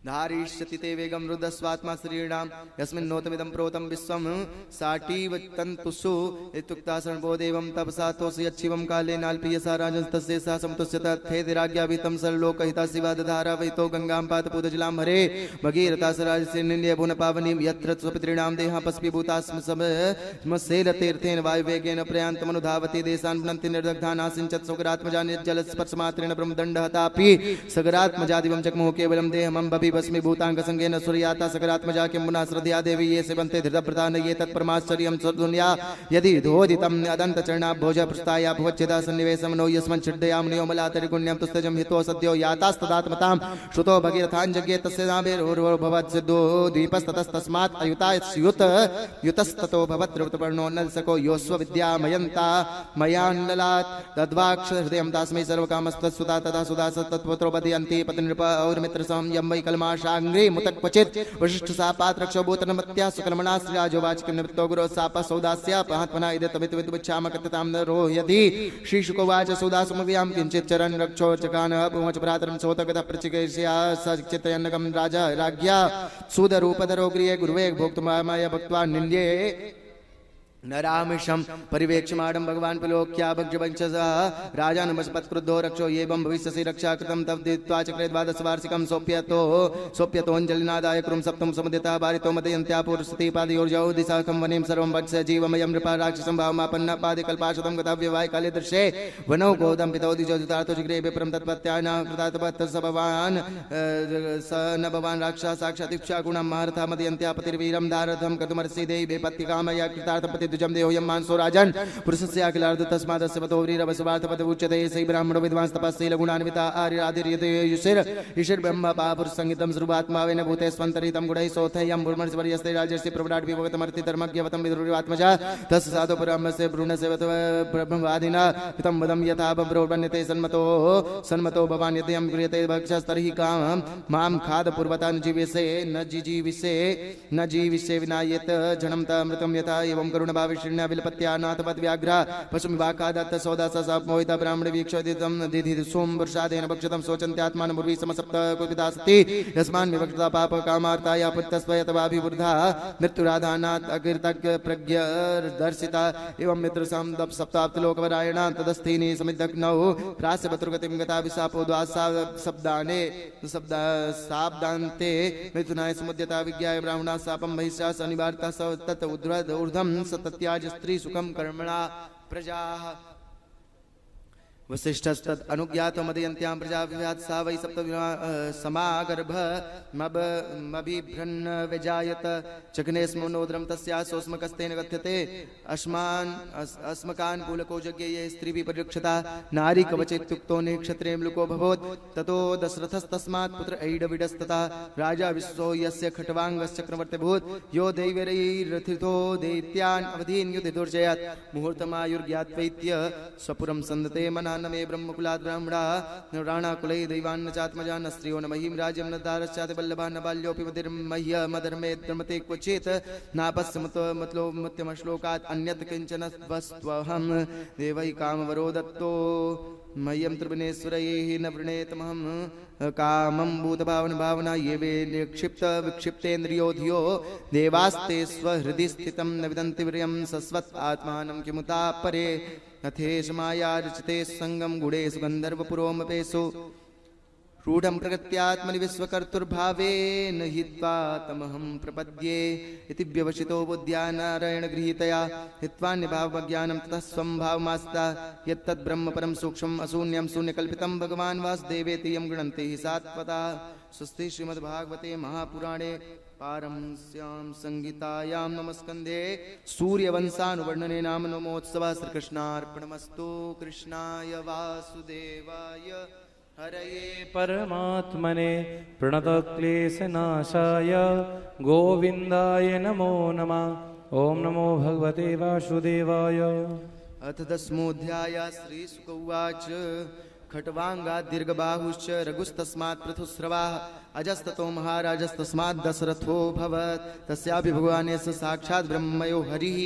A: धारिष्यति ते वेगं रुदस्वात्मा शरीराणां यस्मिन्नोतमिदं प्रोतं विश्वं साटीव तन्तुषु इत्युक्ता शरणभो देवं तपसा तोषि यच्छिवं कालेनाल्पीयसा राजस्तस्य सा समुतस्य तत्थेदिराज्ञाभितं सर्वलोकहिता शिवा दधारा वैतो गंगां पातपूतजलां हरे भगीरथा सराजस्य निन्य भुवन पावनीं यत्र स्वपितॄणां देहापस्पीभूतास्मसेन तीर्थेन वायुवेगेन प्रयान्तमनुधावति देशान् पुनन्ति निर्दग्धानासिञ्चत् सुगरात्मजा निर्जलस्पर्शमात्रेण ब्रह्मदण्डहतापि सगरात्मजादिवं जग्मुः केवलं देहमं बभि भस्मी भूतांग संगेन सूर्याता सकरात्मजा किं मुना श्रद्धया देवी ये सेवन्ते धृतप्रता न ये तत्परमाश्चर्यं दुनिया यदि धोदितं अदन्त चरणा भोज पृष्ठाया भवच्छेदा सन्निवेशं नो यस्मन् छिड्डया मुनियो मलातरिगुण्यं तुस्तजं हितो सद्यो यातास्तदात्मतां श्रुतो भगीरथाञ्जज्ञे तस्य नाभिर्भवत् सिद्धो द्वीपस्ततस्तस्मात् अयुतायुत युतस्ततो भवद्रुतपर्णो नलसको योस्व विद्यामयन्ता मयान्नलात् तद्वाक्ष हृदयं तास्मै सर्वकामस्तत्सुता तथा सुदा तत्पुत्रो बधयन्ति पतिनृप और मित्रसहं यं वै कलमा परमाशांग्रे मुत क्वचित वशिष्ठ सापात रक्षो भूतनमत्या सुकर्मणा श्रीराजोवाच निवृत्तो गुरो साप सौदास्य पहात्मना इदे तमित विदुच्छाम कतताम नरो यदि श्रीशुकोवाच सौदासुमव्याम किंचित चरण रक्षो चकान पुमच भ्रातरं सोतगत प्रचिकेष्या सचितयन्नकं राजा राज्ञा सुदरूपधरो गृहे गुरुवे भोक्तुमामय भक्त्वा निन्द्ये नरामिषं परिवेक्षमाणं भगवान् पिलोक्या भग्जवंशसः राजानमस्पत्क्रुद्धो रक्षो येवं भविष्यसि रक्षा कृतं तव दीत्वा चक्रे द्वादशवार्षिकं सोप्यतोऽञ्जलिनादाय कुरुं सप्तं समुदितः बारितो मदयन्त्या पूर्वसति पादयोर्जौ दिशाखं वनें सर्वं वत्स जीवमयं नृपा राक्षसं भावमापन्न पादिकल्पाशतं गताव्यवाय काले दृश्ये वनौ गोदं पितौ द्विजोदितार्थो जिग्रे विप्रं तत्पत्यान कृतातपत्तः स भवान् स न भवान् राक्षसः साक्षात् गुणं महर्था मदयन्त्या पतिर्वीरं दारथं कतुमर्षि देहि बेपत्तिकामय कृतार्थपति जम देहोयं मानसो राजन् पुरुषस्य अखिलार्ध तस्मादस्य पतो वीरवसवार्थपद उच्यते सै ब्राह्मणो विद्वांस तपस्सैल गुणान्विता आर्यादिर्यते युषिर ईश्वर ब्रह्म पापुर संगीतं सर्वात्मावेन भूते स्वन्तरितं गुणैः सोथयं भूर्मर्षवर्यस्ते राजस्य प्रवराट विभवतमर्ति धर्मज्ञवतं विदुर्वात्मजा तस् साधु परमस्य भ्रूणस्य ब्रह्मवादिना हितं वदं यथा ब्रह्मण्यते सन्मतो भवान् यदयं क्रियते भक्षस्तर्हि कामं मां खाद पूर्वता न जीविष्ये विनायेत जनम तमृतं यथा एवं करुण भाविष्ण्य विलपत्यानाथपद व्याघ्रा पशुमिवाका दत्त सौदा मोहिता ब्राह्मण वीक्षोदितं दिधि सोम वर्षादेन भक्षतं शोचन्त्यात्मान मुर्वी समसप्त कुपिता सति यस्मान् विवक्षता पाप कामार्ताय पुत्तस्वयतवाभिवृद्धा मृत्युराधानात् अकीर्तक प्रज्ञ दर्शिता एवं मित्रसां सप्ताप्त लोकवरायण तदस्थीनि समिद्धग्नौ प्रास्य बतुर्गतिं गता विशापो द्वासा शब्दाने शाब्दान्ते मिथुनाय समुद्यता विज्ञाय ब्राह्मणा शापं महिष्या सनिवार्ता स तत् ऊर्ध्वं सतत्याज स्त्री सुखम कर्मणा प्रजा वसिष्ठस्तद अनुज्ञातो मदयन्त्यां प्रजा विव्यात् सा वै सप्त समागर्भ मबिभ्रन्न विजायत चग्ने स्मो नोद्रं तस्या सोस्मकस्तेन कथ्यते अस्मकान् पूलको यज्ञे ये स्त्रीभिः परिरक्षता नारी कवचेत्युक्तो निक्षत्रें लुको भवोत् ततो दशरथस्तस्मात् पुत्र ऐडविडस्तथा राजा विश्वो यस्य खट्वाङ्गश्चक्रवर्तिभूत् यो दैवैरथितो दैत्यान् अवधीन् युधिदुर्जयात् मुहूर्तमायुर्ज्ञात्वैत्य स्वपुरं सन्दते मना न मे ब्रह्मकुलात् ब्राह्मणा राणाकुलै दैवान्न चात्मजा न स्त्रियो न महीं राज्यं न दारश्चात् वल्लभा न बाल्योऽपि मतिर्मह्य मधर्मे धर्मते क्वचित् नापस्य मतलो मत्यमश्लोकात् अन्यत् किञ्चन वस्त्वहं देवै कामवरो दत्तो मह्यं त्रिभुवनेश्वरैः न वृणेतमहं कामं भूतभावन भावना ये वे निक्षिप्त विक्षिप्तेन्द्रियो धियो देवास्ते स्वहृदि स्थितं न विदन्ति वीर्यं सस्वत् आत्मानं किमुता परे अथेश माया रचिते संगम गुणेषु गन्धर्वपुरोमपेषु रूढं प्रकृत्यात्मनि विश्वकर्तुर्भावेन हित्वा तमहं प्रपद्ये इति व्यवसितो बुद्ध्या नारायणगृहीतया हित्वान्यभावज्ञानं ततः स्वं भावमास्ता यत्तद् ब्रह्म परं सूक्ष्मम् अशून्यं शून्यकल्पितं भगवान् वासुदेवेति यं गृह्णन्ति हि सात्वता स्वस्ति श्रीमद्भागवते महापुराणे पारमस्यां संगीतायां नमस्कन्धे सूर्यवंशानुवर्णने नाम नमोत्सवः श्रीकृष्णार्पणमस्तु कृष्णाय वासुदेवाय हरये
B: परमात्मने प्रणतक्लेशनाशाय गोविन्दाय नमो नमः। ओम नमो भगवते वासुदेवाय।
A: अथ दशमोऽध्यायः श्रीशुक उवाच खट्वाङ्गा दीर्घबाहुश्च रघुस्तस्मात् पृथुस्रवाः अजस्ततो महाराजस्तस्मात् दशरथोऽभवत् तस्यापि भगवानेन साक्षात् ब्रह्मयो हरिः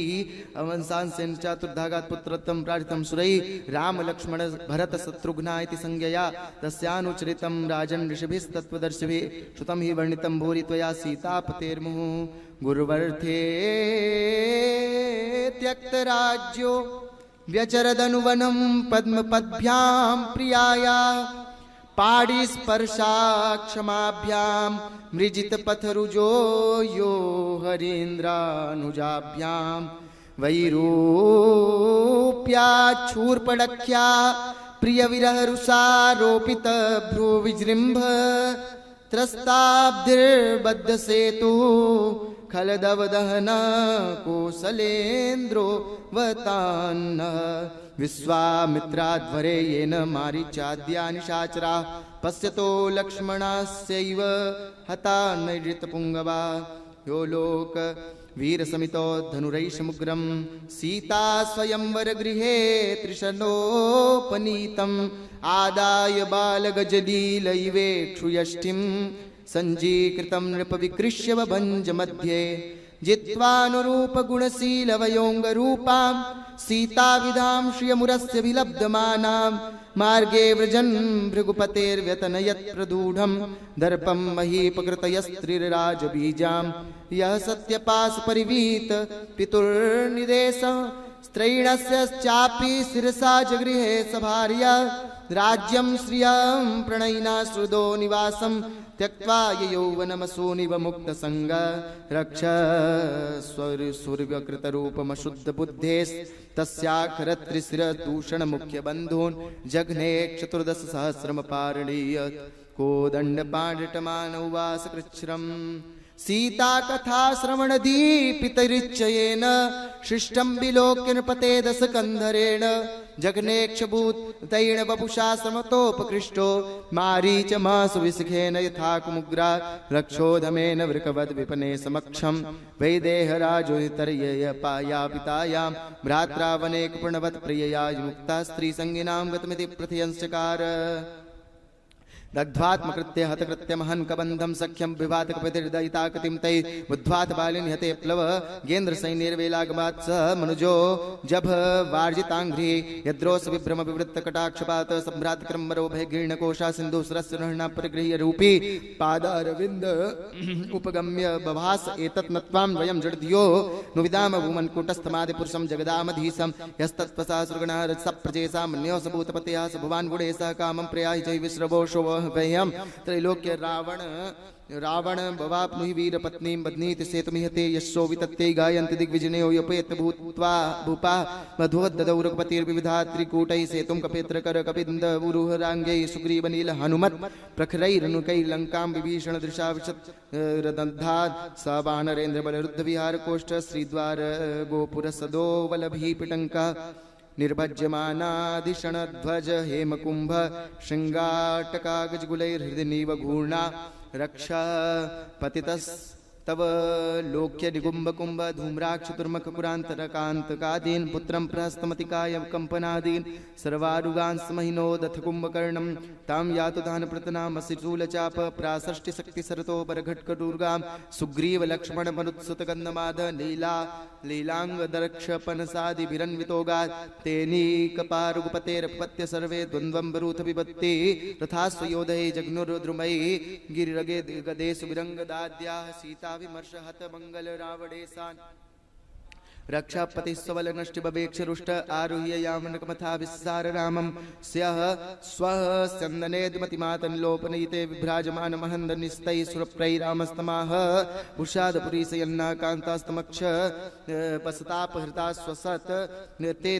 A: अवंसांसेन चतुर्धागात् पुत्रत्वं प्रार्थितं सुरैः रामलक्ष्मण भरत शत्रुघ्ना इति संज्ञया तस्यानुचरितं राजन् ऋषिभिस्तत्त्वदर्शिभिः श्रुतं हि वर्णितं भूरि त्वया सीतापतेर्मुहुः गुरुवर्थे त्यक्तराज्यो व्यचरदनुवनं पद्मपद्भ्यां प्रियाया पाणिस्पर्शाक्षमाभ्यां मृजितपथरुजो यो हरीन्द्रानुजाभ्यां वैरूप्याच्छूर्पणख्या प्रियविरहरुषारोपितभ्रूविजृम्भ त्रस्ताब्धिर्बद्धसेतु खलदवदहन कोसलेन्द्रो वतान्न विश्वामित्राध्वरे येन मारीचाद्यानि शाचरा पश्यतो लक्ष्मणस्यैव हता नैऋतपुङ्गवा यो लोक वीरसमितो धनुरैषमुग्रं सीता स्वयंवरगृहे त्रिशनोपनीतम् आदाय बालगजलीलैवेक्षुयष्टिं सञ्जीकृतं नृपविकृष्य बभञ्ज मध्ये जित्वानुरूपगुणशीलवयोङ्गरूपां सीताविधां श्रियमुरस्य विलब्धमानां मार्गे व्रजन् भृगुपतेर्व्यतनयत् प्रदूढं दर्पं महीपकृतयस्त्रिराजबीजां यः सत्यपाशपरिवीत पितुर्निदेश स्त्रैणस्यश्चापि शिरसा जगृहे सभार्या राज्यं श्रियं प्रणयिना श्रुदो निवासं त्यक्त्वा यौवनमसूनिव मुक्तसङ्ग रक्ष सूर्यकृतरूपमशुद्धबुद्धेस्तस्याखरत्रिशिरदूषणमुख्यबन्धून् जघ्ने चतुर्दशसहस्रमपारणीय कोदण्डपाण्डटमानौवासकृच्छ्रम् सीता कथा श्रवणदीपितरिच्ययेन शिष्टं विलोक्य नृपते दशकन्धरेण जघ्नेक्षभूतैण वपुषा समतोपकृष्टो मारीचमासुविशिखेन यथा कुमुग्रा रक्षोधमेन वृकवद् विपने समक्षं वैदेहराजोहितर्यय पायापितायां भ्रात्रा वनेकपुर्णवत् प्रियया मुक्ता स्त्रीसङ्गिनां गतमिति प्रथयंश्चकार दग्ध्वात्मकृत्य हतकृत्य महन्कबन्धं सख्यं विभातकपतिर्दयिताकृतिं तै बुद्ध्वात् बालिन् हते प्लव गेन्द्रसैन्यैर्वेलागमात् स मनुजो जभ वार्जिताङ्घ्रि यद्रोस विभ्रम विवृत्तकटाक्षपात सम्भ्रातक्रमरो भयगीर्णकोशा सिन्धुसरस्य नहना परिगृह्य रूपी पादारविन्द उपगम्य बभास एतत् नत्वां वयं जडधियो नुविदाम भूमन्कूटस्थमादिपुरुषं जगदामधीशं यस्तत्पसा सुरगणः रजसप्रजेसा मन्यो स भूतपतयः स भुवान् गुणेशः कामं प्रयाहि जै विश्रवोषो वह्यं त्रैलोक्य रावण भवाप्नुहि वीरपत्नीं बध्नीति सेतुमिहते यशो वितत्ते गायन्ति दिग्विजनयो यपेत भूत्वा भूपा मधुवद्ददौ रघुपतिर्विविधात्रिकूटैः सेतुं कपेत्रकर कपिन्दवुरुहराङ्गैः सुग्रीवनील हनुमत् प्रखरैरनुकैर्लङ्कां विभीषणदृशा विशद्रदन्धात् स वानरेन्द्रबलरुद्धविहारकोष्ठ श्रीद्वार गोपुरसदो वलभीपिटङ्का निर्भज्यमानाधिषणध्वज हेमकुंभ शृंगाटकागजगुलैर्हृदनीव घूर्णा रक्षा पतितस्तव लोक्य निगुम्बकुंभ धूम्राक्षतुर्मकुरान्तरकान्तकादीन् पुत्रं प्रहस्तमतिकाय कंपनादीन् सर्वारुगांसमहिनोदथ कुंभकर्णं तां यातु दानप्रतनामसिशूलचाप प्राषष्टिशक्तिसरतो बरघट्कदुर्गां सुग्रीव लक्ष्मण मरुत्सुतगन्धमाद लीला लीलांगदर्क्षपनसादिभिरन्वितोगात् तेनीकपारुगुपतेरपत्य सर्वे द्वन्द्वं बरूथ विपत्ति तथा स्वयोधये जघ्नुरुद्रुमयि गिरिरगे गदेषु विरङ्गदाद्याः सीता विमर्श हत मंगल रावणेशान् रक्षापतिस्वलनष्टिबेक्षरुष्ट आरुह्य यामनकमथा विस्सार रामं स्यः स्वः स्यन्दनेद्मतिमातनिलोपनयिते विभ्राजमान महन्दनिस्तैः सुरप्रैरामस्तमाः पुरुषादपुरीशयन्ना कान्तास्तमक्ष पसतापहृता स्वसत् ते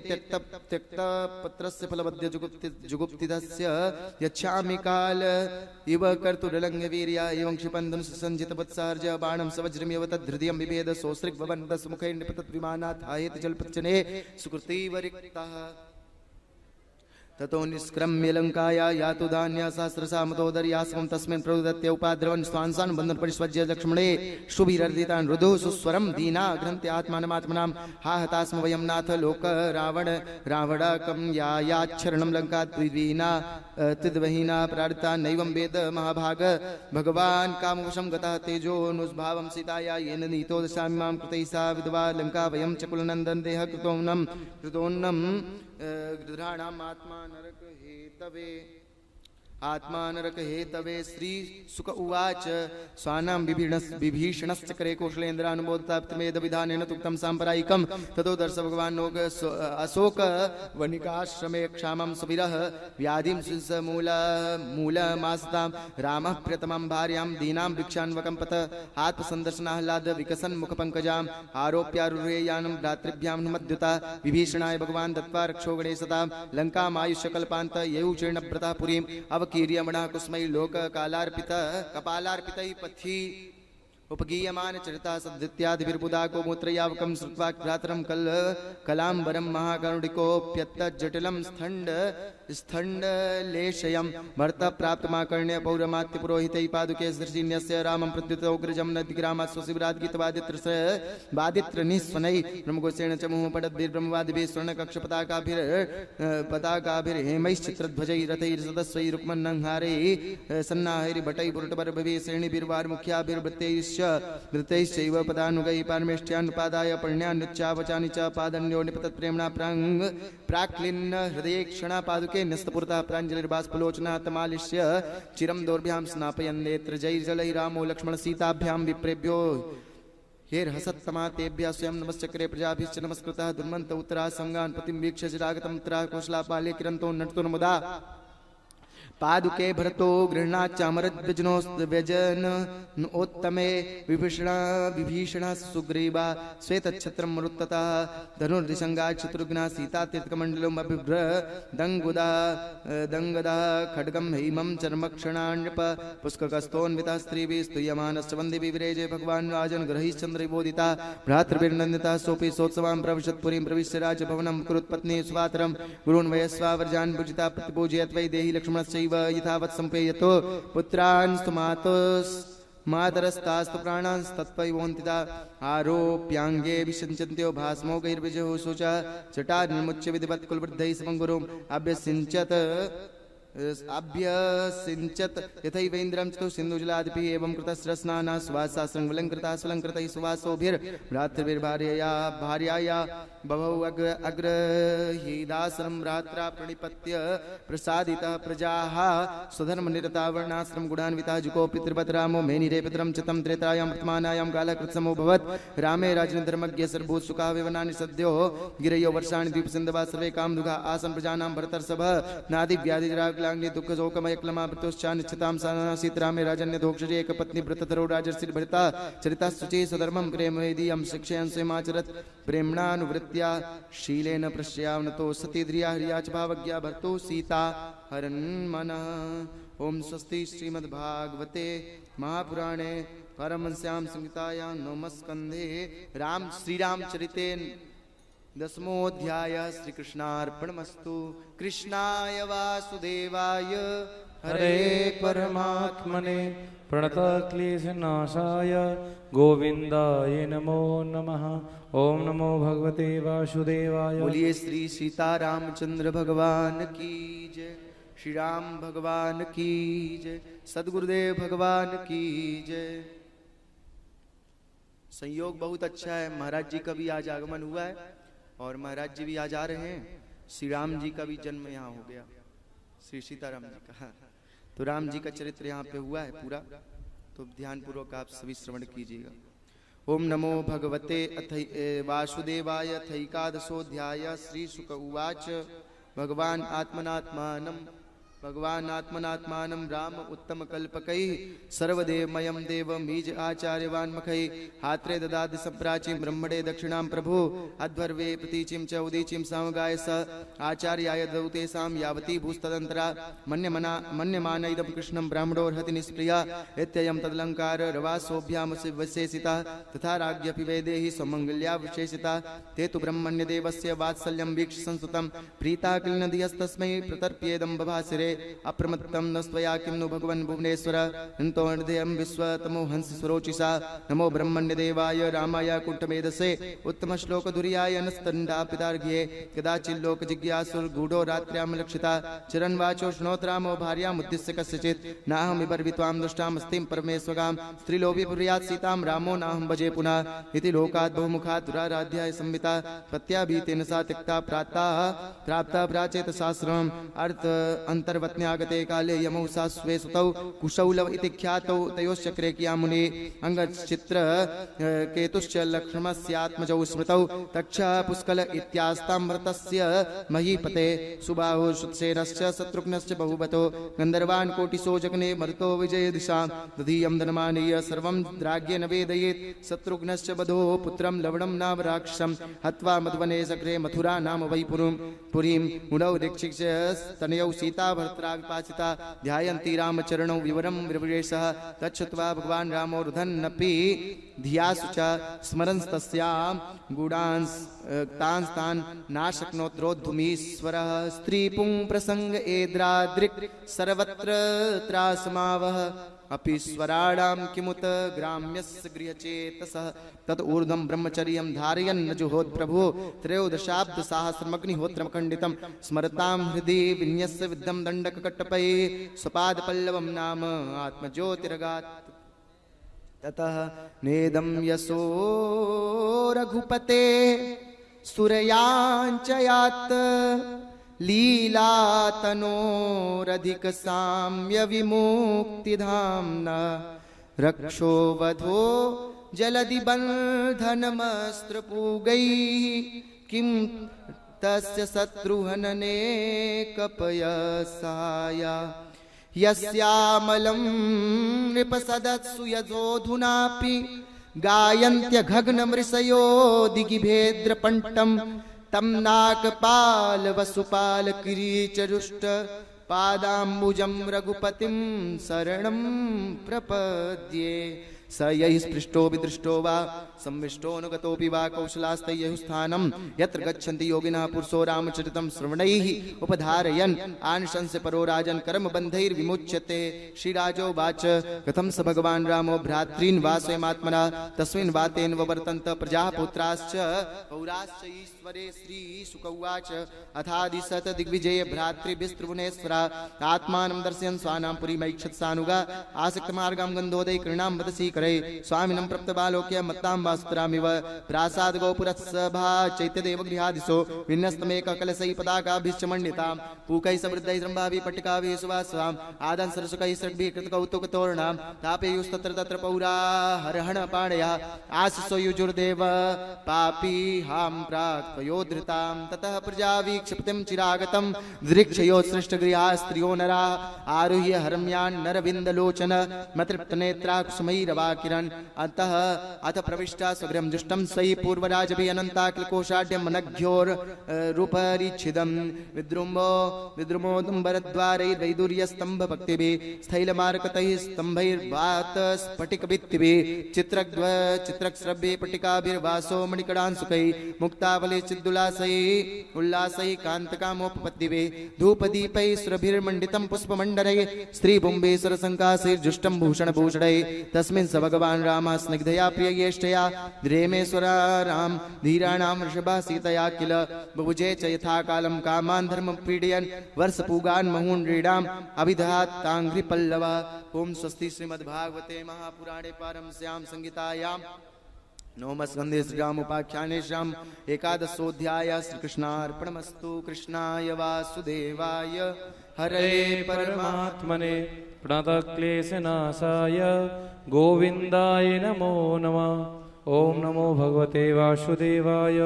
A: त्यक्तपत्रस्य फलवद्य जुगुप्तिदस्य यच्छामि काल इव कर्तुरलङ्घ्यवीर्या एवं क्षिपन्दन सुसञ्जितवत्सार्ज बाणं सवज्रमिव तद्धृदयं बिभेद सोऽसृग्भवन्दसमुखैर्निपतद्विमानात् आयत जलपच्चने सुकृतिवरिक्तः ततो निष्क्रम्य लङ्काया यातु धान्या सहस्रशा मतोदर्यासमं तस्मिन् प्ररुदत्य उपाद्रवन् स्वांसान् बन्धन परिष्वज्य लक्ष्मणे शुभिरर्दितान् रुदुः सुस्वरं दीना ग्रन्थ्य आत्मानमात्मनां हा हतास्म वयं नाथ लोक रावणकं यायाच्छरणं लङ्काद्विहीना तिद्वहीना प्रार्था नैवं वेद महाभाग भगवान् कामवशं गतः तेजोनुस्भावं सीताया येन नीतो दशामि मां कृतैः सा विधवा लङ्का वयं च कुलनन्दन देह कृतोन्नं गृध्राणाम् आत्मा नरक हेतवे श्री सुक उवाच स्वानां विभीषणश्चक्रे कौशलेन्द्रानुमोदिताप्तमेद विधानेन तुक्तं साम्प्रदायिकं ततो दर्श भगवान् नोग अशोक वनिकाश्रमे क्षामं सुविरह व्याधिं मूलमास्तां रामः प्रियतमं भार्यां दीनां भिक्षान्वकं पत आत्मसन्दर्शनाह्लाद विकसन् मुखपङ्कजाम् आरोप्यारुहे यानं भ्रातृभ्यां नुमद्युता विभीषणाय भगवान् दत्त्वा रक्षो गणेशतां लङ्कामायुष्यकल्पान्त ययुचीर्णव्रतः पुरीम् अवकीर्यमणः कुस्मै लोक कपालार्पितै पथि उपगीयमान चरिता सद्दित्यादिभिर्बुधा गोमूत्रयावकं श्रुत्वा भ्रातरं कलाम्बरं महाकरुणिकोऽप्यत्तज्जटिलं स्थण्डलेशयं भर्ता प्राप्तमाकर्ण्य पौरमात्यपुरोहितै पादुके सृजिन्यस्य रामं प्रद्युतोग्रजं नदिग्रामस्वशिवराद्गीतवादित्रनिस्वनै ब्रह्मगोसेन च मुहुपटद्भिर्ब्रह्मवादिभिः स्वर्णकक्षपताकाभिर्हेमैश्चित्रध्वजैरथैर्सदस्वैरुक्मन्नंहारैः सन्नाहैर्भटैर्भुटपर्भिः श्रेणिभिर्वार्मुख्याभिर्वृत्तैश्च वृत्तैश्चैव पदानुगैः पारमेष्ट्यान्नुपादाय पर्ण्यान्नुच्चावचानि च पादन्यो निपतत्प्रेम्णा प्राक्लिन्न हृदये क्षणा पादुके न्यस्तपुरतः प्राञ्जलिर्बाष्पलोचना तमालिश्य चिरं दोर्भ्यां स्नापयन् नेत्रजैर्जलैरामो लक्ष्मणसीताभ्यां विप्रेभ्यो हेर्हसत्तमा तेभ्यः स्वयं नमश्चक्रे प्रजाभिश्च नमस्कृतः दुर्मन्त उत्तरा संगान् पतिं वीक्ष्य चिरागतं उत्तरा कौशलापाले किरन्तो नटतुर्मुदा पादुके भरतो गृह्णाच्चामरद्व्यजन उत्तमे विभीषण सुग्रीवा श्वेतच्छत्रं मरुत्ततः धनुर्दिशंगा शत्रुघ्ना सीता तीर्थकमण्डलम् अभिभ्र दङ्गदा खड्गं हैमं चर्मक्षणान्यप पुष्ककस्तोन्वितः स्त्रीभिः स्तूयमानश्च वन्दे विविरेजे भगवान् राजन् ग्रहीश्चन्द्रैबोधिता भ्रातृभिर्नन्दितः सोऽपि सोत्सवां प्रविशत्पुरीं प्रविश्य राजभवनं कुरुत्पत्नी स्वातरं गुरून् वयस्वावर्जान् पूजिता प्रतिपूजयत् वै देहि लक्ष्मणश्चैव यथावत् संपेयतो पुत्रान् मातरस्तास्तु प्राणांस्तत्त्वैवोन्तिता आरोप्यांगे विसञ्चन्त्यो भास्मोगैर्विजयो शुचा चटा निर्मुच्य विधिवत् कुलवृद्धैः समं गुरुम् अभ्यसिञ्चत् यथैवेन्द्रं च सिन्धुजलादिभिः एवं कृतस्रस्नाना सुवासासङ्गलङ्कृता स्वलङ्कृतैः सुवासोभिर्भ्रातृभिर्भार्यया भार्याया बभौ अग्रहीदाश्रम भ्रात्रा प्रणिपत्य प्रसादितः प्रजाः स्वधर्मनिरता वर्णाश्रम गुणान्विता जुको पितृपतरामो मेनिरे पितरं च तं त्रेतायां वर्तमानायां कालः कृत्समोऽभवत् रामे राजनधर्मज्ञ सर्वभूतसुखाः विवनानि सद्यो गिरयो वर्षाणि द्वीपसिन्धवा सर्वे कामदुघा आसन् प्रजानां भरतर्षभः नादिव्याधिजराग्लाग्नि दुःखशोकमयक्लमापृतोश्चानिश्चितां सीतरामे राजन्यधोक्षजे एकपत्नी व्रतधरो राजर्षिर्भरिता चरिता शुचि स्वधर्मं प्रेमवेदीयं शिक्षयन् स्वयमाचरत् प्रेम्णानुवृत्त्या शीलेन प्रश्यावनतो सती ध्रिया ह्रिया च भावज्ञा भर्तु सीता हरन्मनः। ओम स्वस्ति श्रीमद्भागवते महापुराणे परमहंस्यां संहितायां नवमस्कन्धे श्रीरामचरिते दशमोऽध्याय श्रीकृष्णार्पणमस्तु। कृष्णाय वासुदेवाय
B: हरे परमात्मने प्रणतक्लेशनाशाय गोविन्दाय नमो नमः। ओम नमो भगवते वासुदेवाय।
A: बोलिए श्री सीतारामचंद्र भगवान की जय, श्री राम भगवान की जय, सद्गुरुदेव भगवान की जय। संयोग बहुत अच्छा है, महाराज जी का भी आज आगमन हुआ है और महाराज जी भी आज आ रहे हैं। श्री राम जी का भी जन्म यहाँ हो गया, श्री सीताराम जी का। तो राम जी का चरित्र यहाँ पे हुआ है पूरा, तो ध्यान पूर्वक आप सभी श्रवण कीजिएगा। ओम नमो भगवते वासुदेवाय। अथैकादशोऽध्याय। श्री शुक उवाच। भगवान आत्मनात्मानं राम उत्तम कल्पकैः सर्वदेवमयं देवमीज आचार्यवान्मखैः हात्रे ददाति सम्प्राचीं ब्रह्मणे दक्षिणां प्रभु अध्वर्वे प्रतीचिं च उदीचिं समगाय स आचार्याय दौतेषां यावती भूस्तदन्तरा मन्यमानैदं कृष्णं ब्राह्मणोर्हति निष्प्रिया इत्ययं तदलङ्कार रवासोऽभ्यामविशेषिता तथा राज्ञपि वैदेही स्वमङ्गल्या विशेषिता। ते तु ब्रह्मण्यदेवस्य वात्सल्यं वीक्ष्य संस्तुतं प्रीता किल्नधियस्तस्मै प्रतर्प्येदं बभासिरे अप्रमत्तं न स्वया किं नु भगवन् भुवनेश्वर हन्तो हृदयं विश्वतमो हंस स्वरोचिषा। नमो ब्रह्मण्यदेवाय रामाय कुण्ठमेधसे उत्तमश्लोकधुर्याय नस्तण्डापितार्घ्ये कदाचिल्लोक जिज्ञासुर्गूढो रात्र्यां लक्षिता चिरन्वाचो श्नोतरामो भार्यामुद्दिश्य कस्यचित् नाहं विपर्वित्वां दुष्टां स्त्रीं परमेश्वरां स्त्रीलोभी पुर्यात् सीतां रामो नाहं भजे पुनः इति लोकात् बहुमुखात् दुराराध्याय संहिता। पत्याभीतेन सा त्यक्ता प्राप्ता प्राचेतशास्त्रम् अर्थ अंतर्वत्न्यागते काले यमौ सा स्वे सुतौ कुशौलव इति ख्यातौ तयोश्चक्रे किया मुनि अंगचित्र केतुश्च लक्ष्मणस्यात्मजौ स्मृतौ तक्षा पुष्कल इत्यास्तामृतस्य महीपते सुबाहु सुतसेनश्च शत्रुघ्नश्च बहुबतो गन्धर्वान् कोटिसो जगने मरुतो विजयदिशां तदीयं धनमानीय सर्वं द्राग्येन वेदयेत् शत्रुघ्नश्च बधो पुत्रं लवणं नाम राक्षसं हत्वा मधुवने सग्रे मथुरा नाम वै पुरीं मुनौ दीक्षिक्ष तनयौ सीता वृत्रा विपाचिता ध्यायन्ति रामचरणौ विवरं विरवेशः तच्छ्रुत्वा भगवान् रामो रुदन्नपि धियासु च स्मरंस्तस्यां गूढांस् तान् नाशक्नोत्रोद्धुमीश्वरः स्त्रीपुं प्रसंग एद्रादृक् सर्वत्र त्रासमावह अपि स्वराणां किमुत ग्राम्यस्य गृहचेतसः तत ऊर्ध्वं ब्रह्मचर्यं धारयन् जुहोत् प्रभुः त्रयोदशाब्दसाहस्रमग्निहोत्रमखण्डितं स्मरतां हृदि विन्यस्य विद्धं दण्डककट्टपये स्वपादपल्लवं नाम आत्मज्योतिरगात् ततः नेदं यशो रघुपते सुरयांचयात् लीलातनोरधिक साम्य विमुक्तिधाम्ना रक्षो वधो जलधि बन्धनमस्त्रपूगैः किं तस्य शत्रुहनने कपयसाय यस्यामलं नृपसदत्सु यजोऽधुनापि गायन्त्यघग्नमृषयो दिगिभेद्रपण्टम् तं नाकपाल वसुपाल किरीचरुष्ट पादाम्बुजं रघुपतिं शरणं प्रपद्ये स यैः स्पृष्टो विदृष्टो वा संविष्टोऽनुगतोऽपि वा कौशलास्तैः स्थानं यत्र गच्छन्ति योगिनः पुरुषो रामचरितं श्रवणैः उपधारयन् आनशंस्य परो राजन् कर्मबन्धैर्विमुच्यते। श्रीराजोवाच कथं स भगवान् रामो भ्रातॄन् वा स्वयमात्मना तस्मिन् वा तेन वर्तन्त प्रजाः पुत्राश्च पौराश्च ईश्वरे श्रीशुक उवाच अथादिशत दिग्विजय भ्रातृभिस्त्रिभुवनेश्वरा आत्मानं दर्शयन् स्वानां पुरीमैक्षत सानुगा आसक्तमार्गां गन्धोदय कृणां वदसि करे स्वामिनं प्रप्तबालोक्य मत्तां वास्तरामिव प्रासाद गोपुरत्सभा चैत्यदेव गृहादिशो विन्यस्तमेकः कलशैः पताकाभिश्च मण्डितां पूकैः समृद्धैः रम्भाभिः पट्टिकाभिः सुवासाम् आदन् सरसुकैः षड्भिः कृतकौतुकतोरणां तापयुस्तत्र तत्र पौरा हरहणपाणयः आशिषो युजुर्देव पापी हां प्राक्तयोधृतां ततः प्रजावीक्षिप्तिं चिरागतं दृक्षयो सृष्टगृहा स्त्रियो नरा आरुह्य हरम्यान् नरविन्दलोचन मतृप्तनेत्रा कुसुमैरवाकिरन् अतः अथ प्रविष्टा स्वगृहं जुष्टं सहि पूर्वराजभि अनन्ताकिलकोषाढ्यं मनघ्योरूपरिच्छिदं विद्रुमोदुम्बरद्वारैर्वैदुर्यस्तम्भभक्तिभिः स्थैलमारकतैः स्तम्भैर्वातस्फटिकभित्तिभिः चित्रश्रव्ये पट्टिकाभिर्वासो मणिकडांसुकैः मुक्तावले चिद्दुलासैः उल्लासैः कान्तकामोपपत्तिभिः धूपदीपैः सुरभिर्मण्डितं पुष्पमण्डलैः स्त्रीबुम्बे सरसङ्कासैर्जुष्टं भूषणभूषणैः तस्मिन् स भगवान् रामः स्निग्धया प्रिययेष्टया द्रेमेश्वरा राम धीराणां वृषभा सीतया किल बुभुजे च यथा कालं कामान् धर्मं पीडयन् वर्षपूगान् महून्रीडाम् अभिधात्ताङ्घ्रिपल्लवा। ओम स्वस्ति श्रीमद्भागवते महापुराणे पारमस्यां संहितायां नवमस्कन्धे श्रीरामोपाख्याने श्याम एकादशोऽध्याय श्रीकृष्णार्पणमस्तु। कृष्णाय वासुदेवाय हरे परमात्मने
B: प्रणतक्लेशनाशाय गोविन्दाय नमो नमः। ओम नमो भगवते वासुदेवाय।